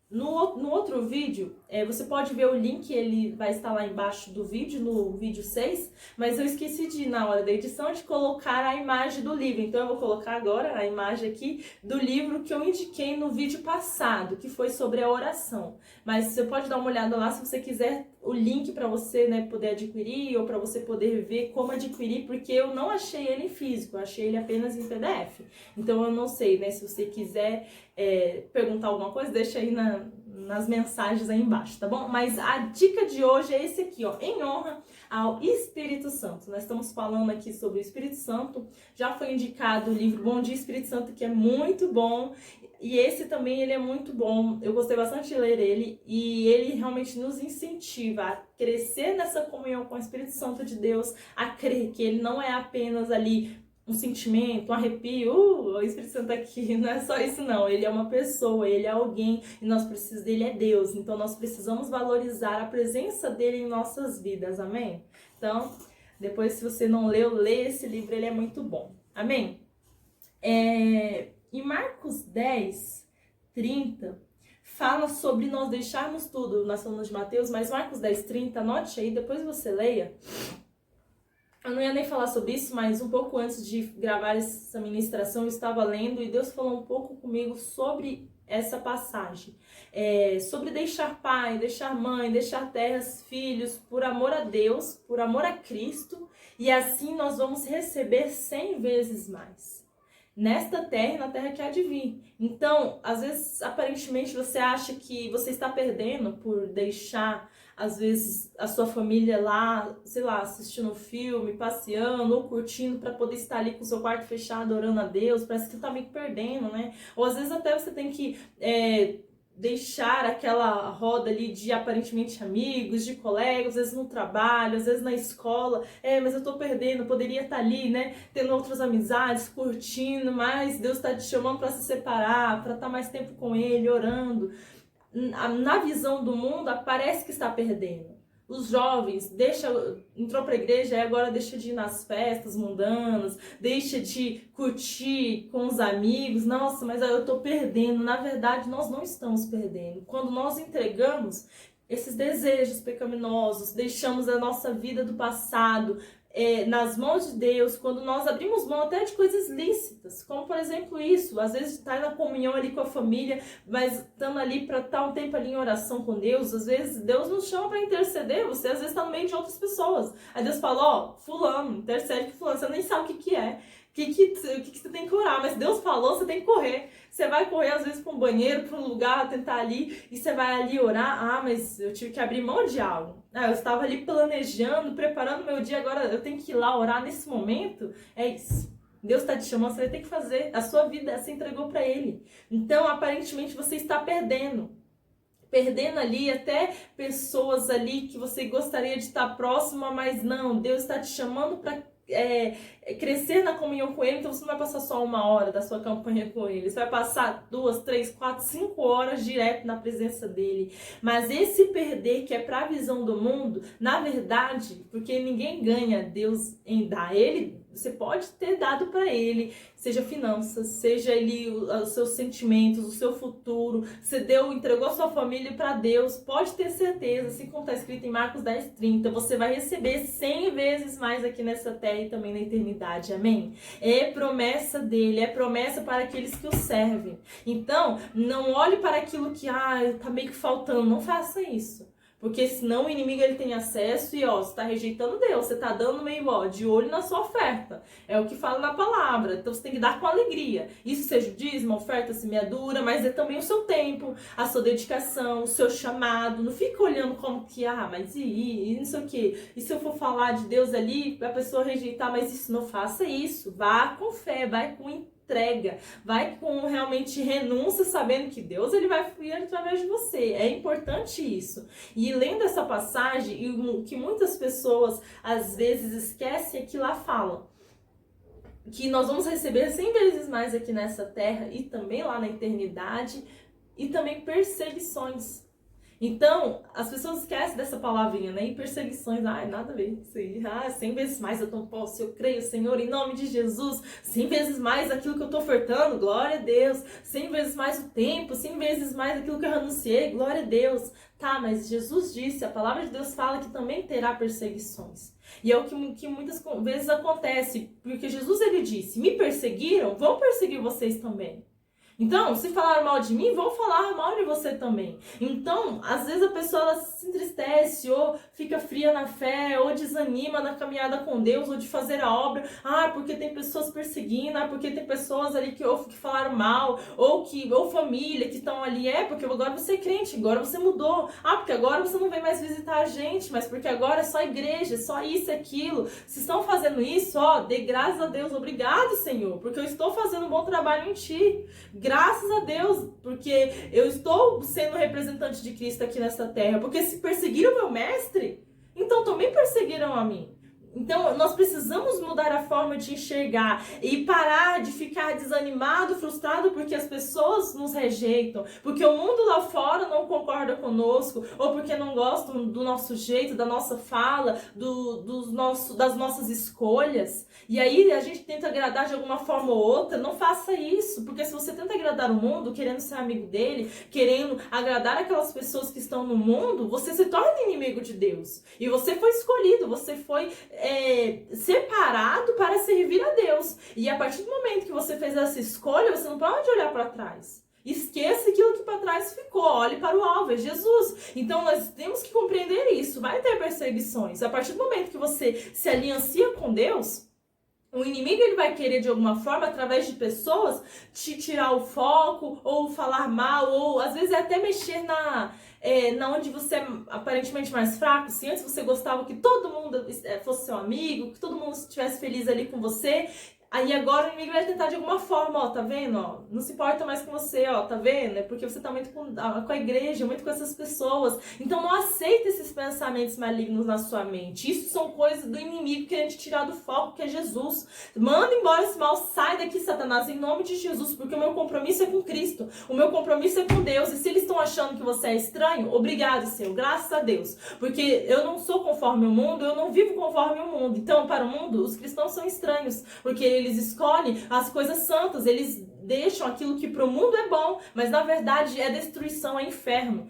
No outro vídeo, você pode ver o link, ele vai estar lá embaixo do vídeo, no vídeo 6, mas eu esqueci na hora da edição, de colocar a imagem do livro. Então eu vou colocar agora a imagem aqui do livro que eu indiquei no vídeo passado, que foi sobre a oração. Mas você pode dar uma olhada lá se você quiser o link para você, né, poder adquirir, ou para você poder ver como adquirir, porque eu não achei ele em físico, eu achei ele apenas em PDF. Então eu não sei, né, se você quiser perguntar alguma coisa, deixa aí nas mensagens aí embaixo, tá bom? Mas a dica de hoje é esse aqui, ó, em honra ao Espírito Santo. Nós estamos falando aqui sobre o Espírito Santo, já foi indicado o livro Bom Dia Espírito Santo, que é muito bom, e esse também ele é muito bom, eu gostei bastante de ler ele, e ele realmente nos incentiva a crescer nessa comunhão com o Espírito Santo de Deus, a crer que ele não é apenas ali um sentimento, um arrepio, o Espírito Santo aqui, não é só isso não, ele é uma pessoa, ele é alguém, e nós precisamos dele, é Deus, então nós precisamos valorizar a presença dele em nossas vidas, amém? Então, depois se você não leu, lê esse livro, ele é muito bom, amém? Em Marcos 10:30, fala sobre nós deixarmos tudo, nós falamos de Mateus, mas Marcos 10:30, anote aí, depois você leia. Eu não ia nem falar sobre isso, mas um pouco antes de gravar essa ministração, eu estava lendo e Deus falou um pouco comigo sobre essa passagem. Sobre deixar pai, deixar mãe, deixar terras, filhos, por amor a Deus, por amor a Cristo, e assim nós vamos receber 100 vezes mais. Nesta terra e na terra que há de vir. Então, às vezes, aparentemente, você acha que você está perdendo por deixar, às vezes, a sua família lá, sei lá, assistindo um filme, passeando ou curtindo para poder estar ali com o seu quarto fechado, orando a Deus. Parece que está meio que perdendo, né? Ou às vezes até você tem que deixar aquela roda ali de aparentemente amigos, de colegas, às vezes no trabalho, às vezes na escola, mas eu tô perdendo, poderia estar ali, né, tendo outras amizades, curtindo, mas Deus está te chamando para se separar, para estar mais tempo com Ele, orando. Na visão do mundo, parece que está perdendo. Os jovens entrou para a igreja e agora deixa de ir nas festas mundanas, deixa de curtir com os amigos. Nossa, mas eu estou perdendo. Na verdade, nós não estamos perdendo. Quando nós entregamos esses desejos pecaminosos, deixamos a nossa vida do passado, nas mãos de Deus, quando nós abrimos mão até de coisas lícitas, como por exemplo isso, às vezes estar na comunhão ali com a família, mas estando ali para estar um tempo ali em oração com Deus, às vezes Deus nos chama para interceder, você às vezes está no meio de outras pessoas, aí Deus fala, ó, fulano, intercede com fulano, você nem sabe o que é. O que você tem que orar, mas Deus falou, você tem que correr. Você vai correr às vezes para um banheiro, para um lugar, tentar ali, e você vai ali orar. Ah, mas eu tive que abrir mão de algo. Ah, eu estava ali planejando, preparando meu dia, agora eu tenho que ir lá orar nesse momento. É isso. Deus está te chamando, você vai ter que fazer. A sua vida se entregou para Ele. Então, aparentemente, você está perdendo ali até pessoas ali que você gostaria de estar próxima, mas não, Deus está te chamando para crescer na comunhão com Ele, então você não vai passar só 1 hora da sua campanha com Ele, você vai passar 2, 3, 4, 5 horas direto na presença dEle. Mas esse perder que é para a visão do mundo, na verdade, porque ninguém ganha Deus em dar, você pode ter dado para Ele, seja finanças, seja os seus sentimentos, o seu futuro, você entregou a sua família para Deus, pode ter certeza, assim como está escrito em Marcos 10:30, você vai receber 100 vezes mais aqui nessa terra e também na eternidade, amém? É promessa dele, é promessa para aqueles que o servem. Então, não olhe para aquilo que, tá meio que faltando, não faça isso. Porque senão o inimigo ele tem acesso e você está rejeitando Deus, você está dando meio de olho na sua oferta. É o que fala na palavra, então você tem que dar com alegria. Isso seja o dízimo, oferta, semeadura, mas é também o seu tempo, a sua dedicação, o seu chamado. Não fica olhando como que, mas e não sei o quê. E se eu for falar de Deus ali, a pessoa rejeitar, mas isso, não faça isso. Vá com fé, vai com entrega, vai com realmente renúncia, sabendo que Deus ele vai fluir através de você. É importante isso. E lendo essa passagem, e o que muitas pessoas às vezes esquecem é que lá falam que nós vamos receber 100 vezes mais aqui nessa terra e também lá na eternidade, e também perseguições. Então, as pessoas esquecem dessa palavrinha, né? E perseguições, nada a ver isso aí. 100 vezes mais eu tô posse, eu creio, Senhor, em nome de Jesus. 100 vezes mais aquilo que eu tô ofertando, glória a Deus. 100 vezes mais o tempo, 100 vezes mais aquilo que eu renunciei, glória a Deus. Tá, mas Jesus disse, a palavra de Deus fala que também terá perseguições. E é o que muitas vezes acontece, porque Jesus ele disse, me perseguiram, vão perseguir vocês também. Então, se falaram mal de mim, vão falar mal de você também. Então, às vezes a pessoa ela se entristece, ou fica fria na fé, ou desanima na caminhada com Deus, ou de fazer a obra. Porque tem pessoas perseguindo, porque tem pessoas ali que falaram mal, ou família que estão ali. Porque agora você é crente, agora você mudou. Porque agora você não vem mais visitar a gente, mas porque agora é só igreja, só isso e aquilo. Se estão fazendo isso, dê graças a Deus, obrigado, Senhor, porque eu estou fazendo um bom trabalho em Ti. Graças a Deus, porque eu estou sendo representante de Cristo aqui nessa terra. Porque se perseguiram o meu mestre, então também perseguiram a mim. Então, nós precisamos mudar a forma de enxergar e parar de ficar desanimado, frustrado porque as pessoas nos rejeitam, porque o mundo lá fora não concorda conosco, ou porque não gostam do nosso jeito, da nossa fala, das nossas escolhas. E aí a gente tenta agradar de alguma forma ou outra. Não faça isso, porque se você tenta agradar o mundo, querendo ser amigo dele, querendo agradar aquelas pessoas que estão no mundo, você se torna inimigo de Deus. E você foi escolhido, você foi separado para servir a Deus. E a partir do momento que você fez essa escolha, você não pode olhar para trás. Esqueça aquilo que para trás ficou, olhe para o alvo, é Jesus. Então nós temos que compreender isso, vai ter perseguições. A partir do momento que você se aliancia com Deus, o inimigo ele vai querer de alguma forma, através de pessoas, te tirar o foco, ou falar mal, ou às vezes até mexer na onde você é aparentemente mais fraco. Se antes você gostava que todo mundo fosse seu amigo, que todo mundo estivesse feliz ali com você, aí agora o inimigo vai tentar de alguma forma, tá vendo? Não se importa mais com você, tá vendo? É porque você tá muito com a igreja, muito com essas pessoas. Então não aceita esses pensamentos malignos na sua mente. Isso são coisas do inimigo querendo te tirar do foco, que é Jesus. Manda embora esse mal, sai daqui, Satanás, em nome de Jesus, porque o meu compromisso é com Cristo, o meu compromisso é com Deus. E se eles estão achando que você é estranho, obrigado, Senhor, graças a Deus, porque eu não sou conforme o mundo, eu não vivo conforme o mundo. Então, para o mundo, os cristãos são estranhos, porque eles escolhem as coisas santas, eles deixam aquilo que para o mundo é bom, mas na verdade é destruição, é inferno.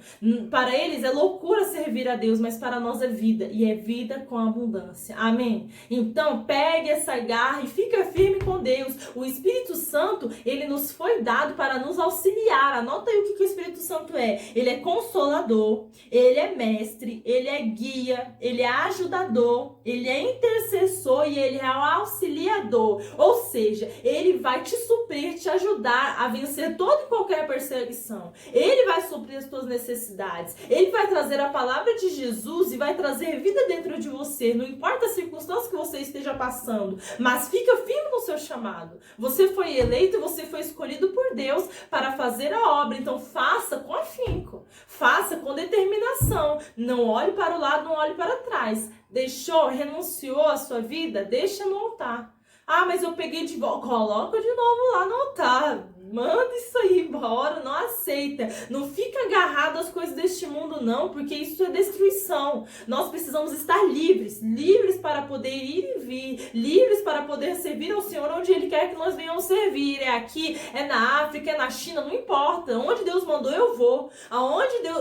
Para eles é loucura servir a Deus, mas para nós é vida, e é vida com abundância. Amém? Então pegue essa garra e fica firme com Deus. O Espírito Santo, ele nos foi dado para nos auxiliar. Anota aí o que o Espírito Santo é. Ele é consolador, ele é mestre, ele é guia, ele é ajudador, ele é intercessor e ele é o auxiliador. Ou seja, ele vai te suprir, te ajudar a vencer toda e qualquer perseguição. Ele vai suprir as tuas necessidades. Ele vai trazer a palavra de Jesus e vai trazer vida dentro de você. Não importa a circunstância que você esteja passando, mas fica firme no seu chamado. Você foi eleito, você foi escolhido por Deus para fazer a obra. Então faça com afinco, faça com determinação. Não olhe para o lado, não olhe para trás. Deixou, renunciou à sua vida? Deixa no altar. Ah, mas eu peguei de volta. Coloca de novo lá no altar. Manda isso aí embora, não aceita. Não fica agarrado às coisas deste mundo, não, porque isso é destruição. Nós precisamos estar livres, livres para poder ir e vir, livres para poder servir ao Senhor onde Ele quer que nós venhamos servir. É aqui, é na África, é na China, não importa. Onde Deus mandou, eu vou.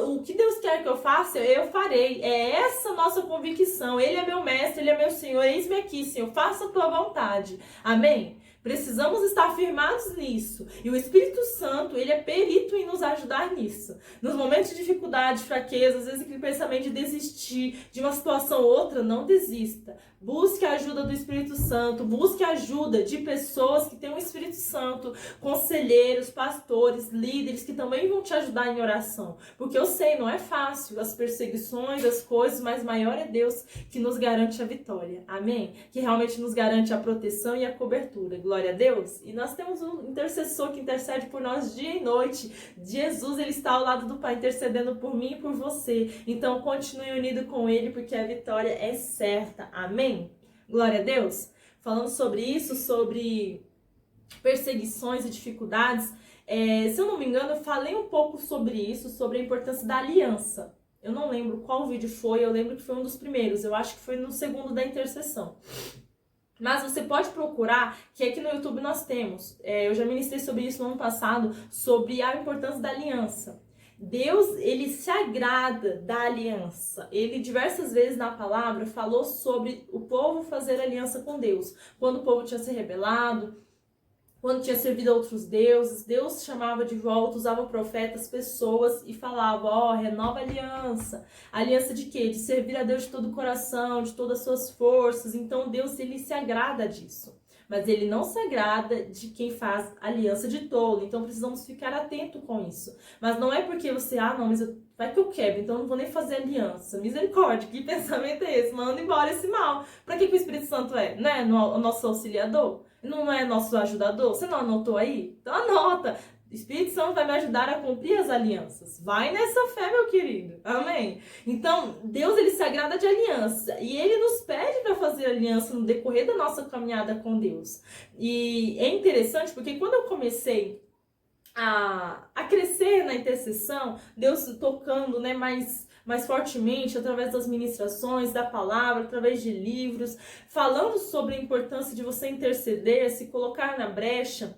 O que Deus quer que eu faça, eu farei. É essa nossa convicção. Ele é meu mestre, Ele é meu Senhor. Eis-me aqui, Senhor, faça a tua vontade. Amém? Precisamos estar firmados nisso. E o Espírito Santo, ele é perito em nos ajudar nisso. Nos momentos de dificuldade, fraqueza, às vezes aquele pensamento de desistir de uma situação ou outra, não desista. Busque a ajuda do Espírito Santo, busque a ajuda de pessoas que têm o Espírito Santo, conselheiros, pastores, líderes que também vão te ajudar em oração. Porque eu sei, não é fácil as perseguições, as coisas, mas maior é Deus que nos garante a vitória. Amém? Que realmente nos garante a proteção e a cobertura. Glória a Deus. E nós temos um intercessor que intercede por nós dia e noite. Jesus, ele está ao lado do Pai intercedendo por mim e por você. Então continue unido com ele, porque a vitória é certa. Amém? Glória a Deus. Falando sobre isso, sobre perseguições e dificuldades, se eu não me engano, eu falei um pouco sobre isso, sobre a importância da aliança. Eu não lembro qual vídeo foi, eu lembro que foi um dos primeiros, eu acho que foi no segundo da intercessão. Mas você pode procurar, que aqui no YouTube nós temos, eu já ministrei sobre isso no ano passado, sobre a importância da aliança. Deus, ele se agrada da aliança. Ele diversas vezes na palavra falou sobre o povo fazer aliança com Deus. Quando o povo tinha se rebelado, quando tinha servido a outros deuses, Deus chamava de volta, usava profetas, pessoas e falava, renova a aliança. A aliança de quê? De servir a Deus de todo o coração, de todas as suas forças. Então Deus, ele se agrada disso. Mas ele não se agrada de quem faz aliança de tolo. Então precisamos ficar atento com isso. Mas não é porque você, não, mas vai que eu quebro, então eu não vou nem fazer aliança. Misericórdia, que pensamento é esse? Manda embora esse mal. Pra que o Espírito Santo é? Não é o nosso auxiliador? Não é nosso ajudador? Você não anotou aí? Então anota. O Espírito Santo vai me ajudar a cumprir as alianças. Vai nessa fé, meu querido. Amém? Então, Deus, ele se agrada de aliança. E ele nos pede para fazer aliança no decorrer da nossa caminhada com Deus. E é interessante porque quando eu comecei a crescer na intercessão, Deus tocando, né, mais fortemente através das ministrações, da palavra, através de livros, falando sobre a importância de você interceder, se colocar na brecha.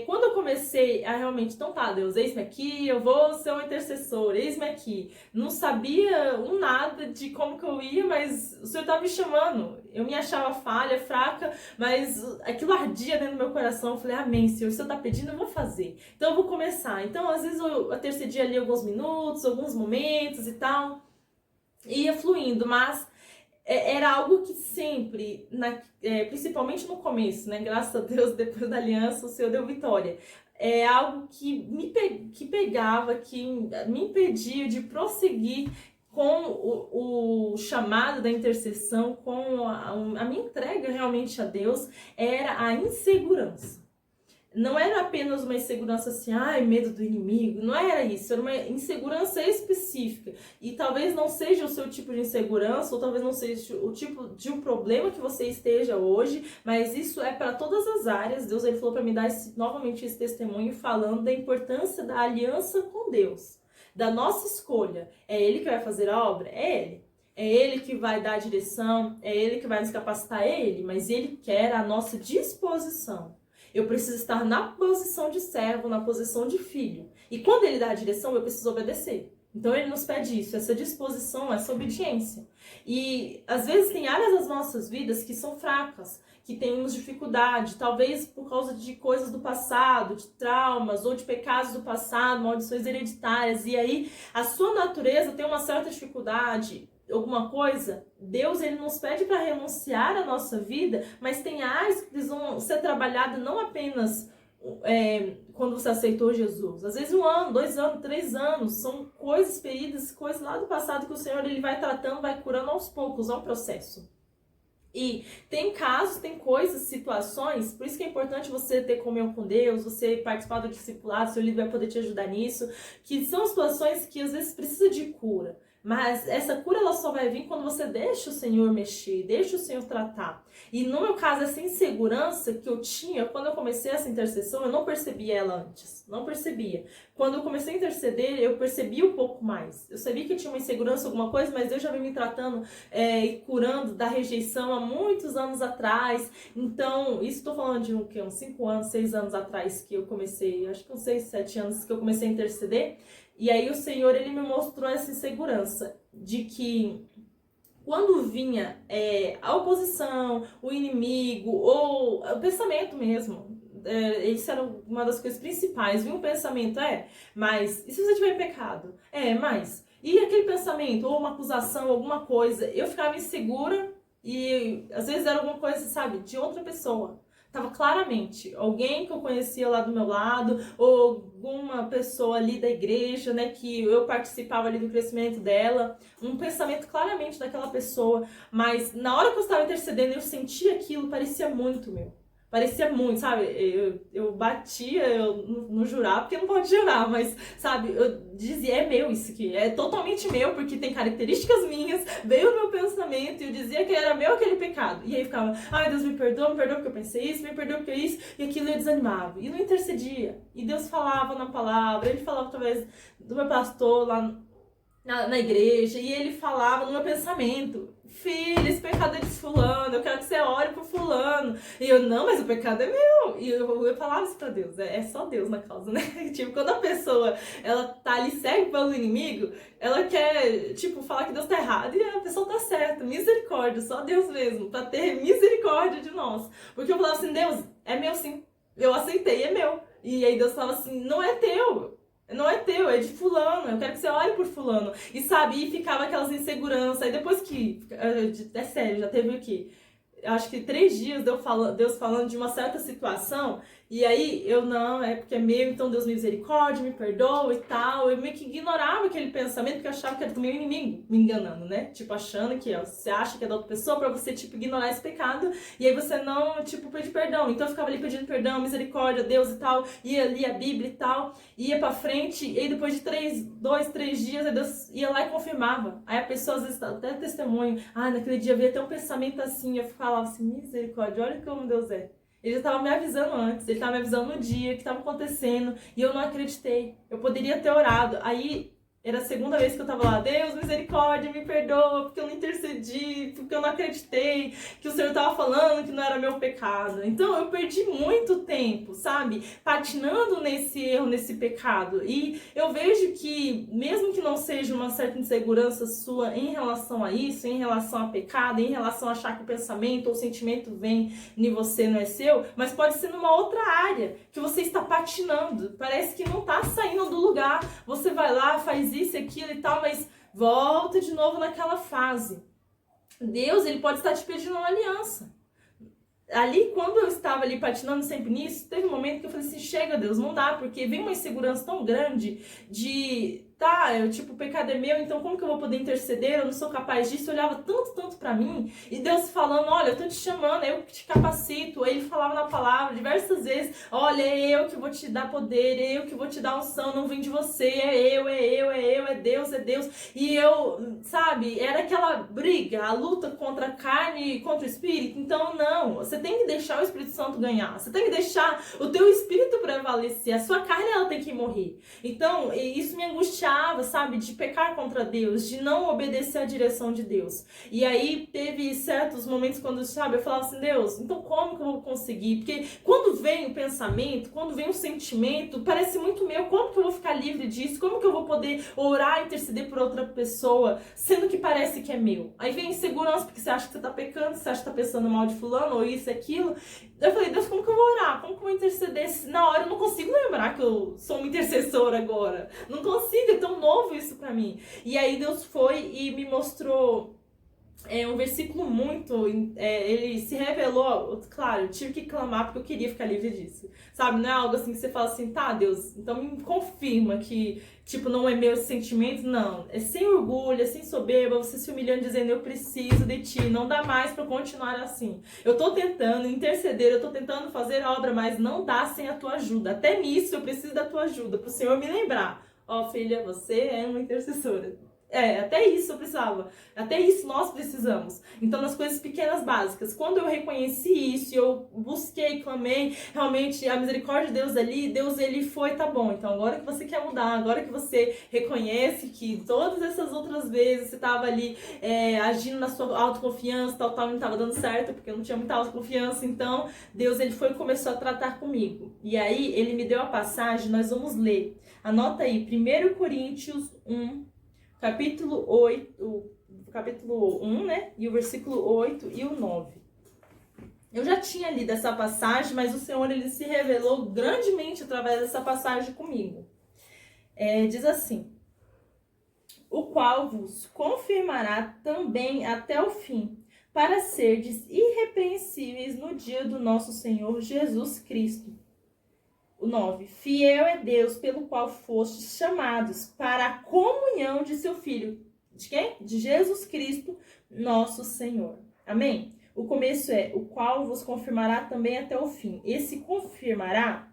Quando eu comecei a realmente, então tá, Deus, eis-me aqui, eu vou ser um intercessor, eis-me aqui. Não sabia nada de como que eu ia, mas o Senhor estava me chamando. Eu me achava falha, fraca, mas aquilo ardia dentro do meu coração. Eu falei, amém, Senhor, se o Senhor está pedindo, eu vou fazer. Então eu vou começar. Então, às vezes, eu intercedia ali alguns minutos, alguns momentos e tal, ia fluindo, mas era algo que sempre, principalmente no começo, né? Graças a Deus, depois da aliança, o Senhor deu vitória. É algo que que pegava, que me impedia de prosseguir com o chamado da intercessão, com a minha entrega realmente a Deus, era a insegurança. Não era apenas uma insegurança assim, medo do inimigo, não era isso, era uma insegurança específica. E talvez não seja o seu tipo de insegurança, ou talvez não seja o tipo de um problema que você esteja hoje, mas isso é para todas as áreas. Deus, ele falou para me dar novamente esse testemunho, falando da importância da aliança com Deus, da nossa escolha. É Ele que vai fazer a obra? É Ele. É Ele que vai dar a direção, é Ele que vai nos capacitar, é Ele, mas Ele quer a nossa disposição. Eu preciso estar na posição de servo, na posição de filho. E quando ele dá a direção, eu preciso obedecer. Então ele nos pede isso, essa disposição, essa obediência. E às vezes tem áreas das nossas vidas que são fracas, que temos dificuldade, talvez por causa de coisas do passado, de traumas ou de pecados do passado, maldições hereditárias. E aí a sua natureza tem uma certa dificuldade, alguma coisa. Deus, ele nos pede para renunciar à nossa vida, mas tem áreas que precisam ser trabalhadas não apenas quando você aceitou Jesus. Às vezes 1 ano, 2 anos, 3 anos, são coisas, feridas, coisas lá do passado que o Senhor ele vai tratando, vai curando aos poucos, é um processo. E tem casos, tem coisas, situações, por isso que é importante você ter comunhão com Deus, você participar do discipulado, seu líder vai poder te ajudar nisso, que são situações que às vezes precisa de cura. Mas essa cura ela só vai vir quando você deixa o Senhor mexer, deixa o Senhor tratar. E no meu caso, essa insegurança que eu tinha, quando eu comecei essa intercessão, eu não percebia ela antes. Não percebia. Quando eu comecei a interceder, eu percebi um pouco mais. Eu sabia que eu tinha uma insegurança, alguma coisa, mas Deus já vem me tratando e curando da rejeição há muitos anos atrás. Então, isso estou falando de uns 5 anos, 6 anos atrás que eu comecei, acho que uns 6, 7 anos que eu comecei a interceder. E aí o Senhor, ele me mostrou essa insegurança de que quando vinha a oposição, o inimigo, ou o pensamento mesmo, isso era uma das coisas principais, vinha um pensamento, mas e se você tiver pecado? Mas, e aquele pensamento, ou uma acusação, alguma coisa, eu ficava insegura e às vezes era alguma coisa, sabe, de outra pessoa. Tava claramente alguém que eu conhecia lá do meu lado, ou alguma pessoa ali da igreja, né, que eu participava ali do crescimento dela, um pensamento claramente daquela pessoa, mas na hora que eu estava intercedendo, eu sentia aquilo, parecia muito meu. Parecia muito, sabe? Eu batia, eu não jurava, porque não pode jurar, mas, sabe, eu dizia, é meu isso aqui, é totalmente meu, porque tem características minhas, veio o meu pensamento, e eu dizia que era meu aquele pecado. E aí ficava, ai, Deus me perdoa porque eu pensei isso, me perdoa porque isso, e aquilo eu desanimava. E não intercedia. E Deus falava na palavra, ele falava através do meu pastor lá na igreja, e ele falava no meu pensamento, filho, esse pecado é de fulano, eu quero que você ore pro fulano. E eu, não, mas o pecado é meu. E eu falava isso pra Deus, é só Deus na causa, né? Tipo, quando a pessoa, ela tá ali cega pelo inimigo, ela quer, tipo, falar que Deus tá errado, e a pessoa tá certa, misericórdia, só Deus mesmo, pra ter misericórdia de nós. Porque eu falava assim, Deus, é meu sim, eu aceitei, é meu. E aí Deus falava assim, não é teu. Não é teu, é de fulano, eu quero que você ore por fulano. E sabe, e ficava aquelas inseguranças. Aí depois que, é sério, já teve o quê? Acho que 3 dias Deus falando de uma certa situação, e aí eu, não, é porque é meu, então Deus me misericórdia, me perdoa e tal. Eu meio que ignorava aquele pensamento, porque eu achava que era do meu inimigo me enganando, né? Tipo, achando que você acha que é da outra pessoa pra você, tipo, ignorar esse pecado, e aí você não, tipo, pedir perdão. Então eu ficava ali pedindo perdão, misericórdia, Deus e tal, ia ali a Bíblia e tal, ia pra frente, e aí depois de 2, 3 dias, aí Deus ia lá e confirmava. Aí a pessoa, às vezes, até testemunho, naquele dia veio até um pensamento assim, eu falava assim, misericórdia, olha como Deus é. Ele já estava me avisando antes, ele estava me avisando no dia que estava acontecendo, e eu não acreditei. Eu poderia ter orado. Aí era a segunda vez que eu estava lá, Deus, misericórdia, me perdoa, porque eu não intercedi, porque eu não acreditei que o Senhor estava falando que não era meu pecado. Então eu perdi muito tempo, sabe, patinando nesse erro, nesse pecado. E eu vejo que, mesmo que não seja uma certa insegurança sua em relação a isso, em relação a pecado, em relação a achar que o pensamento ou o sentimento vem em você, não é seu, mas pode ser numa outra área que você está patinando. Parece que não está saindo do lugar. Você vai lá, faz isso, aquilo e tal, mas volta de novo naquela fase. Deus, ele pode estar te pedindo uma aliança. Ali, quando eu estava ali patinando sempre nisso, teve um momento que eu falei assim, chega Deus, não dá, porque vem uma insegurança tão grande de, o pecado é meu, então como que eu vou poder interceder? Eu não sou capaz disso. Eu olhava tanto pra mim, e Deus falando, olha, eu tô te chamando, eu que te capacito. Aí ele falava na palavra diversas vezes, olha, é eu que vou te dar poder, é eu que vou te dar unção, não vem de você, é Deus, é Deus. E eu, sabe, era aquela briga, a luta contra a carne e contra o espírito. Então não, você tem que deixar o Espírito Santo ganhar, você tem que deixar o teu espírito prevalecer, a sua carne ela tem que morrer. Então, isso me angustiava receava, sabe, de pecar contra Deus, de não obedecer à direção de Deus. E aí teve certos momentos quando, sabe, eu falava assim, Deus, então como que eu vou conseguir? Porque quando vem o pensamento, quando vem o sentimento, parece muito meu, como que eu vou ficar livre disso? Como que eu vou poder orar, interceder por outra pessoa, sendo que parece que é meu? Aí vem insegurança, porque você acha que você tá pecando, você acha que tá pensando mal de fulano, ou isso, aquilo. Eu falei, Deus, como que eu vou orar? Como que eu vou interceder? Na hora eu não consigo lembrar que eu sou uma intercessora agora. Não consigo, é tão novo isso pra mim. E aí Deus foi e me mostrou um versículo muito... ele se revelou, claro, eu tive que clamar porque eu queria ficar livre disso. Sabe, não é algo assim que você fala assim, tá, Deus, então me confirma que, tipo, não é meu sentimento. Não, é sem orgulho, é sem soberba, você se humilhando dizendo, eu preciso de ti, não dá mais pra continuar assim. Eu tô tentando interceder, eu tô tentando fazer obra, mas não dá sem a tua ajuda. Até nisso eu preciso da tua ajuda, pro Senhor me lembrar. Ó, filha, você é uma intercessora. Até isso eu precisava. Até isso nós precisamos. Então, nas coisas pequenas, básicas. Quando eu reconheci isso, eu busquei, clamei, realmente, a misericórdia de Deus ali, Deus, ele foi, tá bom. Então, agora que você quer mudar, agora que você reconhece que todas essas outras vezes você estava ali agindo na sua autoconfiança, tal, não estava dando certo, porque eu não tinha muita autoconfiança. Então, Deus, ele foi e começou a tratar comigo. E aí, ele me deu a passagem, nós vamos ler. Anota aí, 1 Coríntios 1, capítulo 1, né? E o versículo 8 e o 9. Eu já tinha lido essa passagem, mas o Senhor, ele se revelou grandemente através dessa passagem comigo. Diz assim: o qual vos confirmará também até o fim, para serdes irrepreensíveis no dia do nosso Senhor Jesus Cristo. O 9. Fiel é Deus, pelo qual fostes chamados para a comunhão de seu Filho. De quem? De Jesus Cristo, nosso Senhor. Amém? O começo é, o qual vos confirmará também até o fim. Esse confirmará,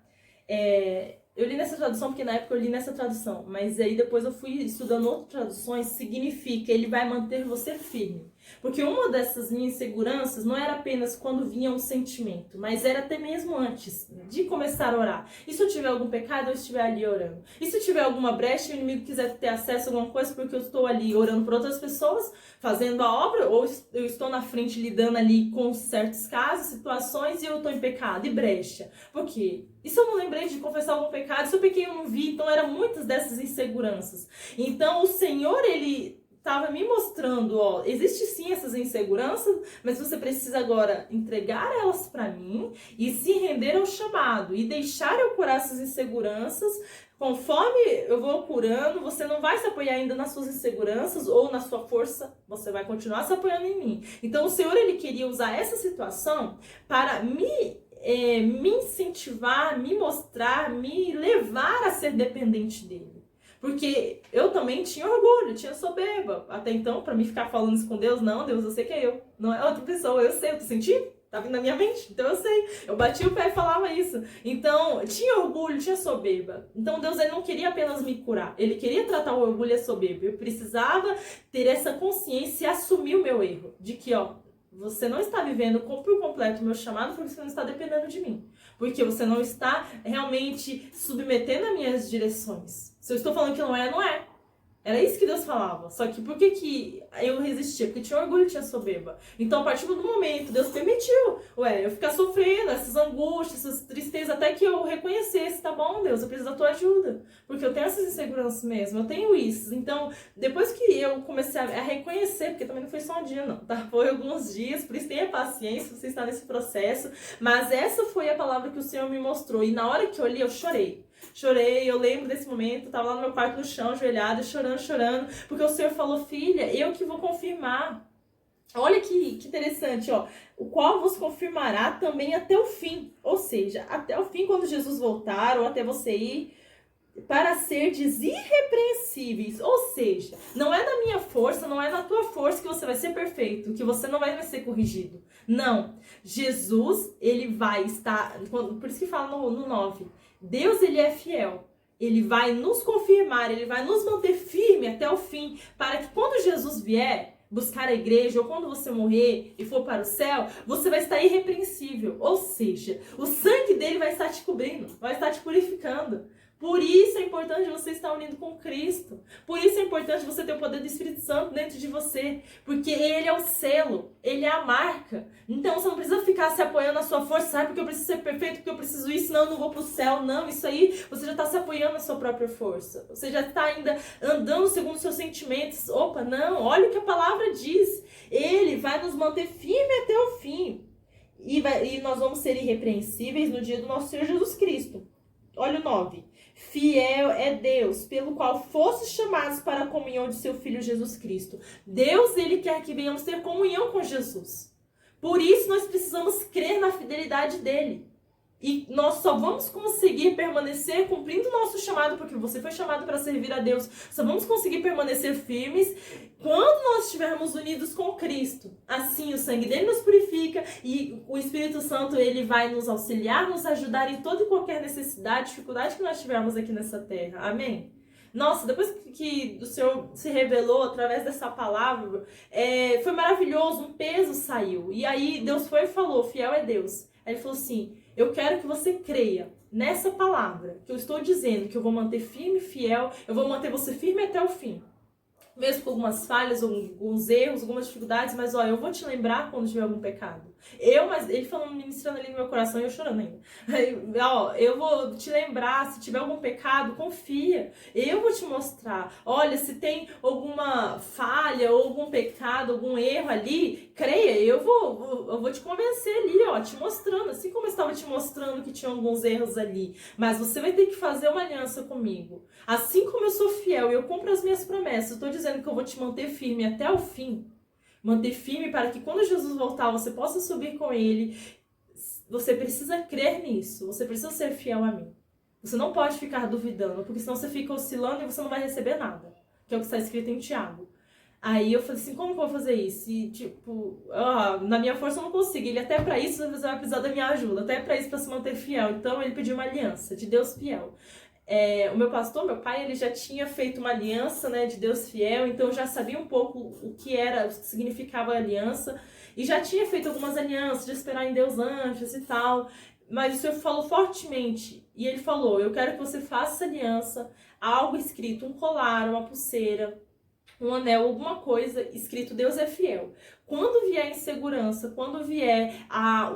eu li nessa tradução, porque na época eu li nessa tradução, mas aí depois eu fui estudando outras traduções, significa, ele vai manter você firme. Porque uma dessas minhas inseguranças não era apenas quando vinha um sentimento, mas era até mesmo antes de começar a orar. E se eu tiver algum pecado, eu estiver ali orando? E se tiver alguma brecha e o inimigo quiser ter acesso a alguma coisa porque eu estou ali orando por outras pessoas, fazendo a obra, ou eu estou na frente lidando ali com certos casos, situações, e eu estou em pecado e brecha? Por quê? E se eu não lembrei de confessar algum pecado? Se eu pequei, eu não vi? Então eram muitas dessas inseguranças. Então o Senhor, ele estava me mostrando, ó, existe sim essas inseguranças, mas você precisa agora entregar elas para mim e se render ao chamado e deixar eu curar essas inseguranças. Conforme eu vou curando, você não vai se apoiar ainda nas suas inseguranças ou na sua força, você vai continuar se apoiando em mim. Então o Senhor, ele queria usar essa situação para me incentivar, me mostrar, me levar a ser dependente dele. Porque eu também tinha orgulho, tinha soberba. Até então, pra mim ficar falando isso com Deus, não, Deus, eu sei que é eu. Não é outra pessoa, eu sei, eu tô sentindo. Tá vindo na minha mente, então eu sei. Eu bati o pé e falava isso. Então, tinha orgulho, tinha soberba. Então, Deus, ele não queria apenas me curar. Ele queria tratar o orgulho e a soberba. Eu precisava ter essa consciência e assumir o meu erro. De que, ó, você não está vivendo por completo o meu chamado porque você não está dependendo de mim. Porque você não está realmente submetendo as minhas direções. Se eu estou falando que não é, não é. Era isso que Deus falava. Só que por que eu resistia? Porque tinha orgulho, tinha soberba. Então, a partir do momento, Deus permitiu eu ficar sofrendo essas angústias, essas tristezas, até que eu reconhecesse, tá bom, Deus, eu preciso da tua ajuda. Porque eu tenho essas inseguranças mesmo, eu tenho isso. Então, depois que eu comecei a reconhecer, porque também não foi só um dia, não, tá? Foi alguns dias, por isso tenha paciência, você está nesse processo. Mas essa foi a palavra que o Senhor me mostrou. E na hora que eu li, eu chorei. Chorei, eu lembro desse momento, tava lá no meu quarto no chão, ajoelhada, chorando, porque o Senhor falou, filha, eu que vou confirmar. Olha que interessante, ó. O qual vos confirmará também até o fim. Ou seja, até o fim, quando Jesus voltar, ou até você ir, para serdes irrepreensíveis. Ou seja, não é na minha força, não é na tua força que você vai ser perfeito, que você não vai ser corrigido. Não. Jesus, ele vai estar... Por isso que fala no 9. Deus, ele é fiel. Ele vai nos confirmar, ele vai nos manter firme até o fim, para que quando Jesus vier buscar a igreja, ou quando você morrer e for para o céu, você vai estar irrepreensível. Ou seja, o sangue dele vai estar te cobrindo, vai estar te purificando. Por isso é importante você estar unido com Cristo. Por isso é importante você ter o poder do Espírito Santo dentro de você. Porque Ele é o selo, Ele é a marca. Então você não precisa ficar se apoiando na sua força. Porque eu preciso ser perfeito, porque eu preciso isso, não, eu não vou pro céu. Não, isso aí você já está se apoiando na sua própria força. Você já está ainda andando segundo os seus sentimentos. Opa, não, olha o que a palavra diz. Ele vai nos manter firme até o fim. E nós vamos ser irrepreensíveis no dia do nosso Senhor Jesus Cristo. Olha o 9. Fiel é Deus, pelo qual fostes chamados para a comunhão de seu Filho Jesus Cristo. Deus, Ele quer que venhamos ter comunhão com Jesus. Por isso nós precisamos crer na fidelidade dEle. E nós só vamos conseguir permanecer cumprindo o nosso chamado, porque você foi chamado para servir a Deus. Só vamos conseguir permanecer firmes quando nós estivermos unidos com Cristo. Assim, o sangue dele nos purifica e o Espírito Santo, ele vai nos auxiliar, nos ajudar em toda e qualquer necessidade, dificuldade que nós tivermos aqui nessa terra. Amém? Nossa, depois que o Senhor se revelou através dessa palavra, foi maravilhoso, um peso saiu. E aí Deus foi e falou, fiel é Deus. Aí ele falou assim, eu quero que você creia nessa palavra, que eu estou dizendo, que eu vou manter firme e fiel, eu vou manter você firme até o fim. Mesmo com algumas falhas, alguns erros, algumas dificuldades, mas ó, eu vou te lembrar quando tiver algum pecado. Mas ele falando, ministrando ali no meu coração e eu chorando ainda. Ó, eu vou te lembrar, se tiver algum pecado, confia. Eu vou te mostrar. Olha, se tem alguma falha ou algum pecado, algum erro ali, creia, eu vou te convencer ali, ó, te mostrando. Assim como eu estava te mostrando que tinha alguns erros ali. Mas você vai ter que fazer uma aliança comigo. Assim como eu sou fiel e eu cumpro as minhas promessas, eu estou dizendo que eu vou te manter firme até o fim. Manter firme para que quando Jesus voltar, você possa subir com Ele. Você precisa crer nisso. Você precisa ser fiel a mim. Você não pode ficar duvidando, porque senão você fica oscilando e você não vai receber nada. Que é o que está escrito em Tiago. Aí eu falei assim, como que eu vou fazer isso? E tipo, na minha força eu não consigo. Ele até para isso você vai precisar da minha ajuda. Até para isso, para se manter fiel. Então ele pediu uma aliança de Deus fiel. O meu pastor, meu pai, ele já tinha feito uma aliança, né, de Deus fiel, então eu já sabia um pouco o que significava a aliança, e já tinha feito algumas alianças de esperar em Deus antes e tal, mas o Senhor falou fortemente, e ele falou, eu quero que você faça essa aliança, algo escrito, um colar, uma pulseira, um anel, alguma coisa escrito Deus é fiel. Quando vier insegurança, quando vier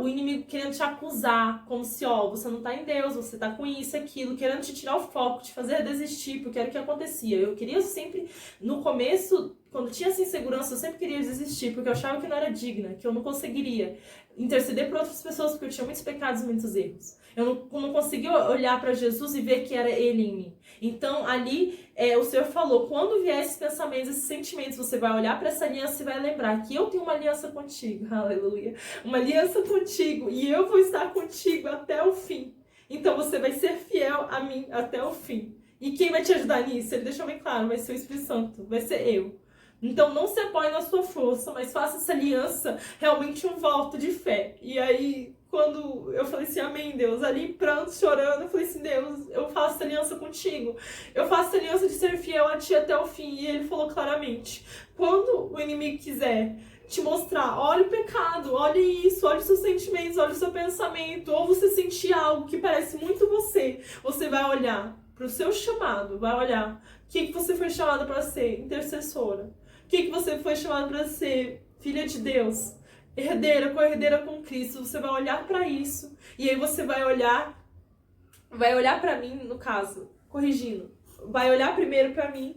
o inimigo querendo te acusar, como se, você não tá em Deus, você tá com isso, aquilo, querendo te tirar o foco, te fazer desistir, porque era o que acontecia. Eu queria sempre, no começo, quando tinha essa insegurança, eu sempre queria desistir, porque eu achava que não era digna, que eu não conseguiria interceder por outras pessoas, porque eu tinha muitos pecados e muitos erros. Eu não conseguia olhar para Jesus e ver que era Ele em mim. Então, ali, o Senhor falou, quando vier esses pensamentos, esses sentimentos, você vai olhar para essa aliança e vai lembrar que eu tenho uma aliança contigo, aleluia, uma aliança contigo, e eu vou estar contigo até o fim. Então, você vai ser fiel a mim até o fim. E quem vai te ajudar nisso? Ele deixou bem claro, vai ser o Espírito Santo, vai ser eu. Então, não se apoie na sua força, mas faça essa aliança realmente um voto de fé. E aí, quando eu falei assim, amém, Deus, ali pranto, chorando, eu falei assim, Deus, eu faço essa aliança contigo. Eu faço essa aliança de ser fiel a ti até o fim. E ele falou claramente, quando o inimigo quiser te mostrar, olha o pecado, olha isso, olha os seus sentimentos, olha o seu pensamento, ou você sentir algo que parece muito você vai olhar para o seu chamado, vai olhar o que você foi chamada para ser, intercessora. O que você foi chamado para ser? Filha de Deus, herdeira, co-herdeira com Cristo. Você vai olhar para isso e aí você vai olhar para mim, no caso, corrigindo. Vai olhar primeiro para mim,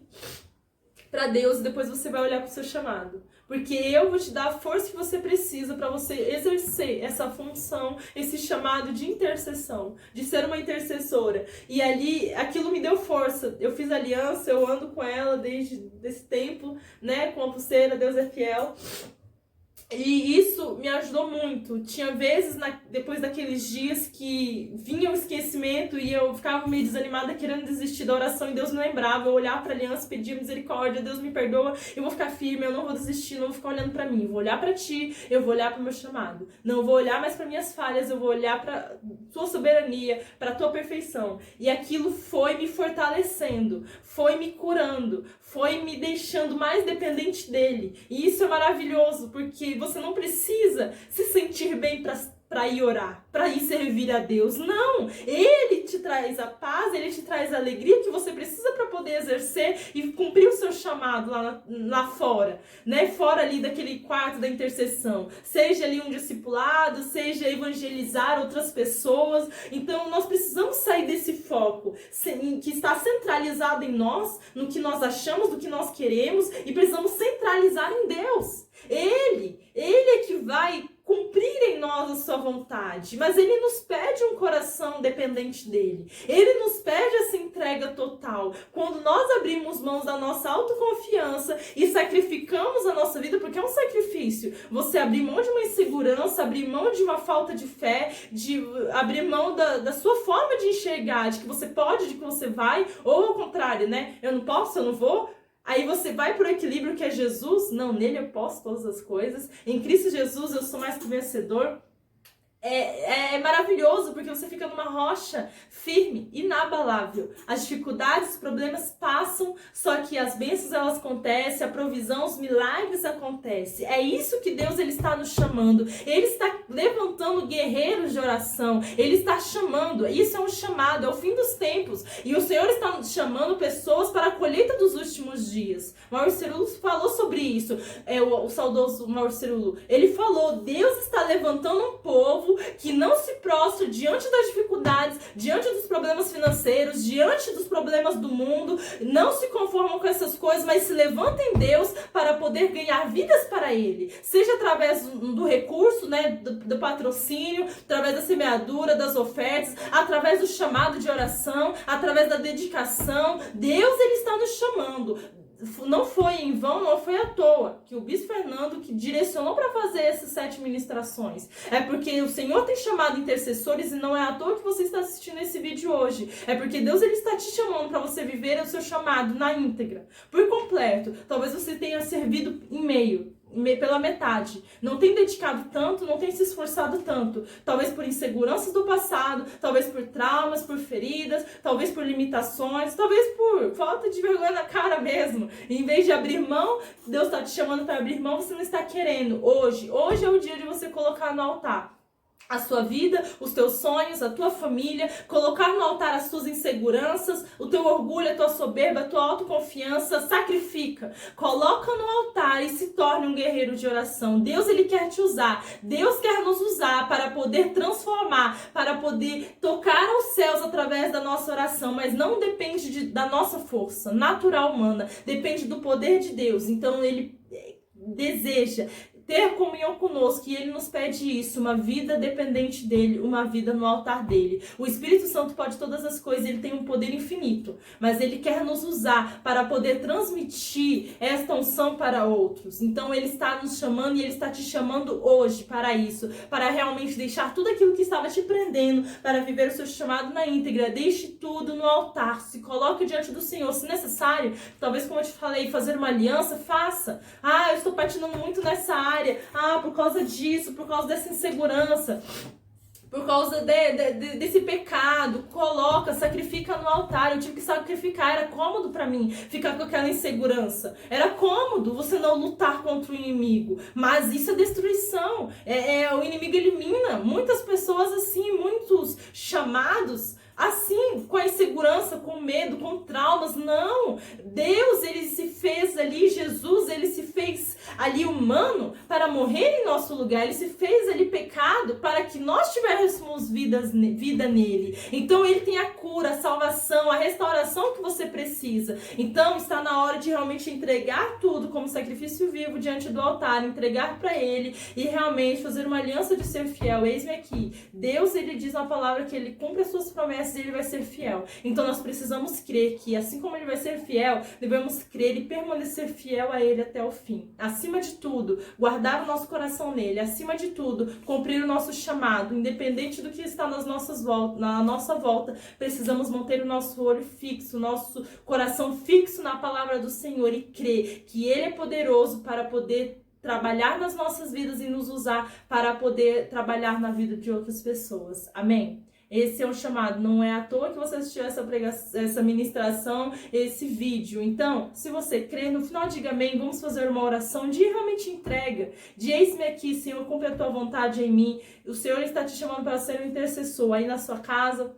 para Deus, e depois você vai olhar para o seu chamado. Porque eu vou te dar a força que você precisa para você exercer essa função, esse chamado de intercessão, de ser uma intercessora. E ali, aquilo me deu força. Eu fiz aliança, eu ando com ela desde esse tempo, né? Com a pulseira, Deus é fiel. E isso me ajudou muito. Tinha vezes, depois daqueles dias, que vinha o esquecimento e eu ficava meio desanimada, querendo desistir da oração, e Deus me lembrava. Eu olhava pra aliança, pedia misericórdia, Deus me perdoa, eu vou ficar firme, eu não vou desistir, não vou ficar olhando pra mim. Eu vou olhar pra ti, eu vou olhar pro meu chamado. Não vou olhar mais pra minhas falhas, eu vou olhar pra tua soberania, pra tua perfeição. E aquilo foi me fortalecendo, foi me curando, foi me deixando mais dependente dele. E isso é maravilhoso, porque você não precisa se sentir bem para para ir orar, para ir servir a Deus. Não, Ele te traz a paz, Ele te traz a alegria que você precisa para poder exercer e cumprir o seu chamado lá fora, né? Fora ali daquele quarto da intercessão. Seja ali um discipulado, seja evangelizar outras pessoas. Então nós precisamos sair desse foco que está centralizado em nós, no que nós achamos, do que nós queremos, e precisamos centralizar em Deus. Ele é que vai cumprir em nós a sua vontade, mas Ele nos pede um coração dependente dEle. Ele nos pede essa entrega total. Quando nós abrimos mãos da nossa autoconfiança e sacrificamos a nossa vida, porque é um sacrifício, você abrir mão de uma insegurança, abrir mão de uma falta de fé, de abrir mão da sua forma de enxergar, de que você pode, de que você vai, ou ao contrário, né? Eu não posso, eu não vou. Aí você vai para o equilíbrio que é Jesus. Não, nele eu posso todas as coisas. Em Cristo Jesus eu sou mais que vencedor. É maravilhoso, porque você fica numa rocha firme, inabalável. As dificuldades, os problemas passam, só que as bênçãos elas acontecem, a provisão, os milagres acontecem. É isso que Deus ele está nos chamando. Ele está levantando guerreiros de oração. Ele está chamando. Isso é um chamado, é o fim dos tempos. E o Senhor está chamando pessoas para a colheita dos últimos dias. Maurício Cerulo falou sobre isso. O saudoso Maurício Cerulo. Ele falou, Deus está levantando um povo que não se prostra diante das dificuldades, diante dos problemas financeiros, diante dos problemas do mundo, não se conformam com essas coisas, mas se levantam em Deus para poder ganhar vidas para Ele, seja através do recurso, né, do patrocínio, através da semeadura, das ofertas, através do chamado de oração, através da dedicação. Deus ele está nos chamando. Não foi em vão, não foi à toa que o Bispo Fernando que direcionou para fazer essas 7 ministrações. É porque o Senhor tem chamado intercessores e não é à toa que você está assistindo esse vídeo hoje. É porque Deus ele está te chamando para você viver o seu chamado na íntegra, por completo. Talvez você tenha servido em meio, pela metade, não tem dedicado tanto, não tem se esforçado tanto, talvez por inseguranças do passado, talvez por traumas, por feridas, talvez por limitações, talvez por falta de vergonha na cara mesmo. Em vez de abrir mão, Deus está te chamando para abrir mão, você não está querendo. Hoje é o dia de você colocar no altar a sua vida, os teus sonhos, a tua família, colocar no altar as tuas inseguranças, o teu orgulho, a tua soberba, a tua autoconfiança. Sacrifica, coloca no altar e se torne um guerreiro de oração. Deus ele quer te usar, Deus quer nos usar para poder transformar, para poder tocar aos céus através da nossa oração, mas não depende da nossa força natural humana, depende do poder de Deus. Então ele deseja ter comunhão conosco, e Ele nos pede isso, uma vida dependente dEle, uma vida no altar dEle. O Espírito Santo pode todas as coisas, Ele tem um poder infinito, mas Ele quer nos usar para poder transmitir esta unção para outros. Então Ele está nos chamando e Ele está te chamando hoje para isso, para realmente deixar tudo aquilo que estava te prendendo, para viver o seu chamado na íntegra. Deixe tudo no altar, se coloque diante do Senhor, se necessário, talvez como eu te falei, fazer uma aliança, faça. Eu estou patinando muito nessa área, por causa disso, por causa dessa insegurança, por causa desse pecado. Coloca, sacrifica no altar. Eu tive que sacrificar, era cômodo pra mim ficar com aquela insegurança, era cômodo você não lutar contra o inimigo, mas isso é destruição. O inimigo elimina muitas pessoas assim, muitos chamados assim, com a insegurança, com medo, com traumas. Não, Deus ele se fez ali, Jesus ele se fez ali humano para morrer em nosso lugar, ele se fez ali pecado para que nós tivéssemos vida nele. Então ele tem a cura, a salvação, a restauração que você precisa. Então está na hora de realmente entregar tudo como sacrifício vivo diante do altar, entregar para ele e realmente fazer uma aliança de ser fiel. Eis-me aqui. Deus ele diz na palavra que ele cumpre as suas promessas, ele vai ser fiel. Então nós precisamos crer que assim como ele vai ser fiel, devemos crer e permanecer fiel a ele até o fim. Acima de tudo, guardar o nosso coração nele. Acima de tudo, cumprir o nosso chamado. Independente do que está na nossa volta, precisamos manter o nosso olho fixo, o nosso coração fixo na palavra do Senhor e crer que ele é poderoso para poder trabalhar nas nossas vidas e nos usar para poder trabalhar na vida de outras pessoas. Amém? Esse é um chamado, não é à toa que você assistiu essa ministração, esse vídeo. Então, se você crê, no final diga amém, vamos fazer uma oração de realmente entrega, de eis-me aqui, Senhor, cumpre a tua vontade em mim. O Senhor está te chamando para ser um intercessor aí na sua casa.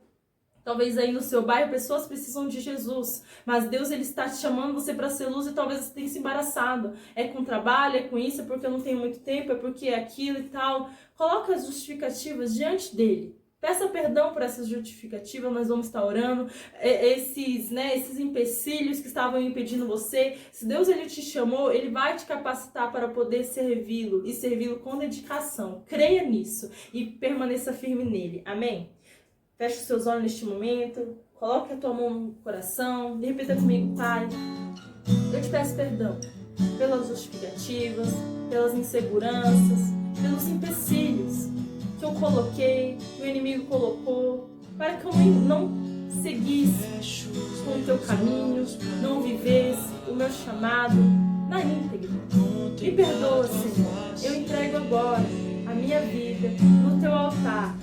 Talvez aí no seu bairro pessoas precisam de Jesus, mas Deus ele está te chamando você para ser luz e talvez você tenha se embaraçado. É com trabalho, é com isso, é porque eu não tenho muito tempo, é porque é aquilo e tal. Coloca as justificativas diante dele. Peça perdão por essas justificativas, nós vamos estar orando, esses empecilhos que estavam impedindo você. Se Deus ele te chamou, ele vai te capacitar para poder servi-lo e servi-lo com dedicação. Creia nisso e permaneça firme nele. Amém? Feche os seus olhos neste momento, coloque a tua mão no coração e repita comigo, Pai, eu te peço perdão pelas justificativas, pelas inseguranças, pelos empecilhos que eu coloquei, que o inimigo colocou, para que eu não seguisse com o teu caminho, não vivesse o meu chamado na íntegra. Me perdoa, Senhor, eu entrego agora a minha vida no teu altar.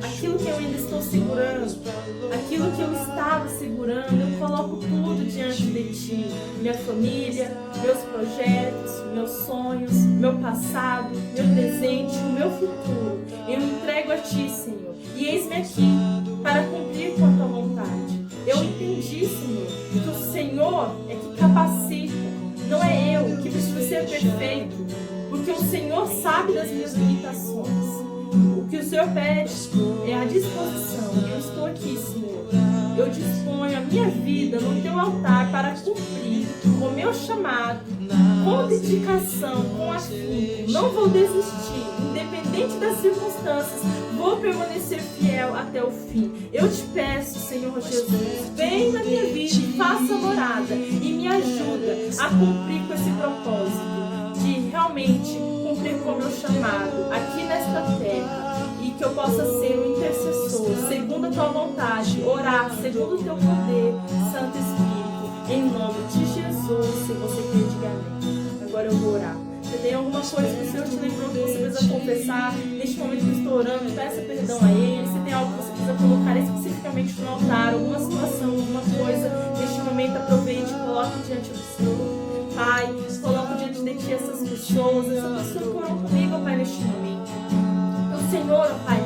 Aquilo que eu ainda estou segurando, aquilo que eu estava segurando, eu coloco tudo diante de ti. Minha família, meus projetos, meus sonhos, meu passado, meu presente, o meu futuro. Eu entrego a ti, Senhor. E eis-me aqui para cumprir com a tua vontade. Eu entendi, Senhor, que o Senhor é que capacita. Não é eu que preciso ser perfeito, porque o Senhor sabe das minhas limitações. O que o Senhor pede é a disposição. Eu estou aqui, Senhor. Eu disponho a minha vida no teu altar para cumprir o meu chamado com dedicação, com afinco. Não vou desistir, independente das circunstâncias. Vou permanecer fiel até o fim. Eu te peço, Senhor Jesus, vem na minha vida e faça morada e me ajuda a cumprir com esse propósito de realmente cumprir com o meu chamado aqui nesta terra e que eu possa ser um intercessor segundo a tua vontade, orar segundo o teu poder, Santo Espírito, em nome de Jesus. Se você quer, diga amém. Agora eu vou orar. Se tem alguma coisa que o Senhor te lembrou que você precisa confessar, neste momento que eu estou orando, peça perdão a Ele. Se tem algo que você precisa colocar especificamente no altar, alguma situação, alguma coisa, neste momento aproveite e coloque diante do Senhor. Pai, coloco diante de ti essas pessoas que foram comigo, Pai, neste momento. O Senhor, Pai,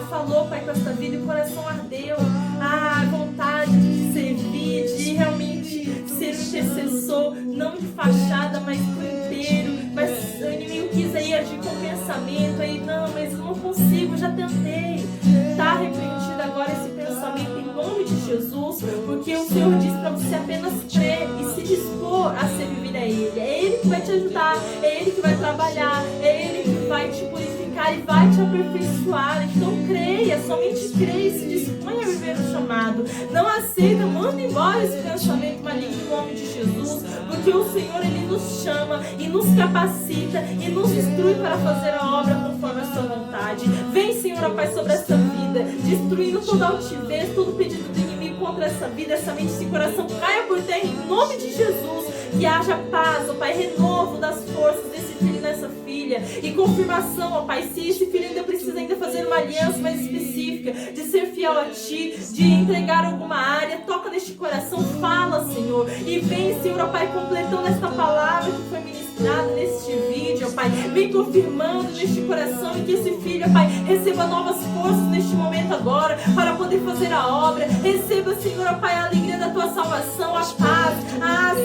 falou, Pai, com esta vida e o coração ardeu. A vontade de servir, de realmente ser intercessor, não de fachada, mas por inteiro. Mas o inimigo quis aí agir com pensamento, aí não, mas eu não consigo, já tentei. Está repreendido agora esse pensamento em nome de Jesus, porque o Senhor diz para você apenas crer e se dispor a servir a Ele. É Ele que vai te ajudar, é Ele que vai trabalhar, é Ele que vai te purificar e vai te aperfeiçoar. Então creia, somente creia e se dispõe a viver o chamado. Não aceita, manda embora esse pensamento maligno em nome de Jesus, porque o Senhor Ele nos chama e nos capacita e nos instrui para fazer a obra conforme a sua vontade. Vem, Senhor, ó Pai, sobre essa vida, destruindo toda altivez, todo pedido do inimigo contra essa vida, essa mente, esse coração caia por terra em nome de Jesus. Que haja paz, ó Pai, renovo das forças desse filho e dessa filha e confirmação, ó Pai, se esse filho ainda precisa fazer uma aliança mais específica, de ser fiel a Ti, de entregar alguma área, toca neste coração, fala, Senhor, e vem, Senhor, ó Pai, completando esta palavra que foi ministrada neste vídeo, ó Pai, vem confirmando neste coração e que esse filho, ó Pai, receba novas forças neste momento agora, para poder fazer a obra, receba, Senhor, ó Pai, a alegria da Tua salvação, a paz,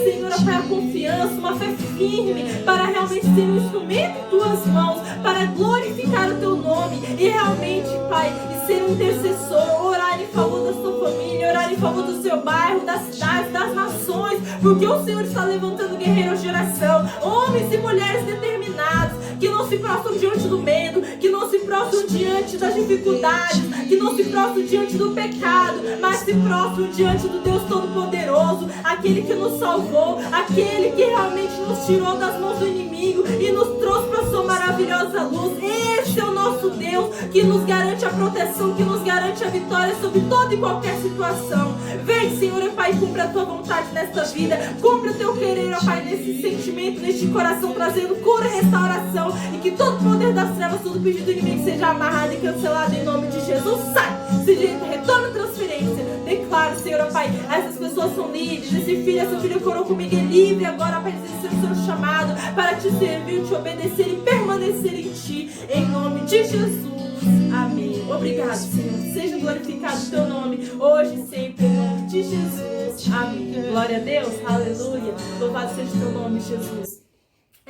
Senhor, ó Pai, a confiança, uma fé firme, para realmente ser um instrumento em Tuas mãos, para glorificar o Teu nome e realmente, Pai, ser um intercessor, orar em favor da sua família, orar em favor do seu bairro, das cidades, das nações, porque o Senhor está levantando guerreiros de oração, homens e mulheres determinados, que não se prostram diante do medo, que não se prostram diante das dificuldades, que não se prostram diante do pecado, mas se prostram diante do Deus Todo-Poderoso, aquele que nos salvou, aquele que realmente nos tirou das mãos do inimigo e nos trouxe para a sua maravilhosa luz. Esse é o nosso Deus que nos garante a proteção, que nos garante a vitória sobre toda e qualquer situação. Vem, Senhor, ó Pai, cumpre a Tua vontade nesta vida, cumpre o Teu querer, ó Pai, nesse sentimento, neste coração, trazendo cura e restauração, e que todo poder das trevas, todo pedido do inimigo seja amarrado e cancelado em nome de Jesus. Sai! retorna transferência. Declaro, Senhor, ó Pai, essas pessoas são livres, esse filho, essa filha que orou comigo é livre agora para exercer o seu chamado, para te servir, te obedecer e permanecer em ti, em nome de Jesus. Amém. Obrigado, Senhor. Seja glorificado o teu nome, hoje e sempre, em nome de Jesus. Amém. Glória a Deus. Aleluia. Louvado seja o teu nome, Jesus.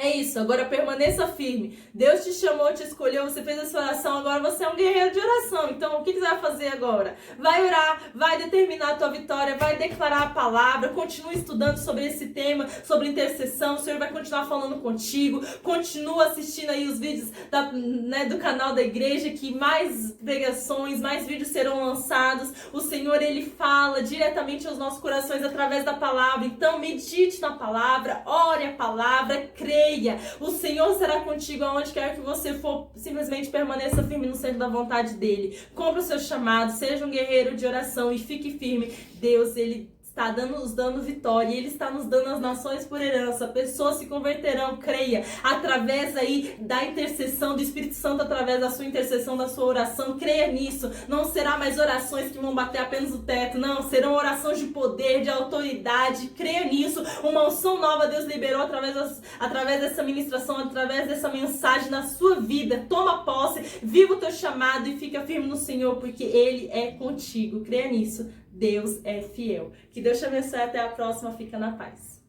É isso, agora permaneça firme. Deus te chamou, te escolheu, você fez essa oração, agora você é um guerreiro de oração. Então, o que você vai fazer agora? Vai orar, vai determinar a tua vitória, vai declarar a palavra, continue estudando sobre esse tema, sobre intercessão. O Senhor vai continuar falando contigo, continua assistindo aí os vídeos do canal da igreja, que mais pregações, mais vídeos serão lançados. O Senhor, Ele fala diretamente aos nossos corações através da palavra. Então, medite na palavra, ore a palavra, creia. O Senhor será contigo aonde quer que você for. Simplesmente permaneça firme no centro da vontade dele. Cumpra o seu chamado, seja um guerreiro de oração e fique firme. Deus, Ele está nos dando vitória, e Ele está nos dando as nações por herança. Pessoas se converterão, creia, através aí da intercessão do Espírito Santo, através da sua intercessão, da sua oração. Creia nisso. Não será mais orações que vão bater apenas o teto, não, serão orações de poder, de autoridade. Creia nisso. Uma unção nova Deus liberou através dessa ministração, através dessa mensagem na sua vida. Toma posse, viva o teu chamado e fica firme no Senhor, porque Ele é contigo. Creia nisso. Deus é fiel. Que Deus te abençoe. Até a próxima. Fica na paz.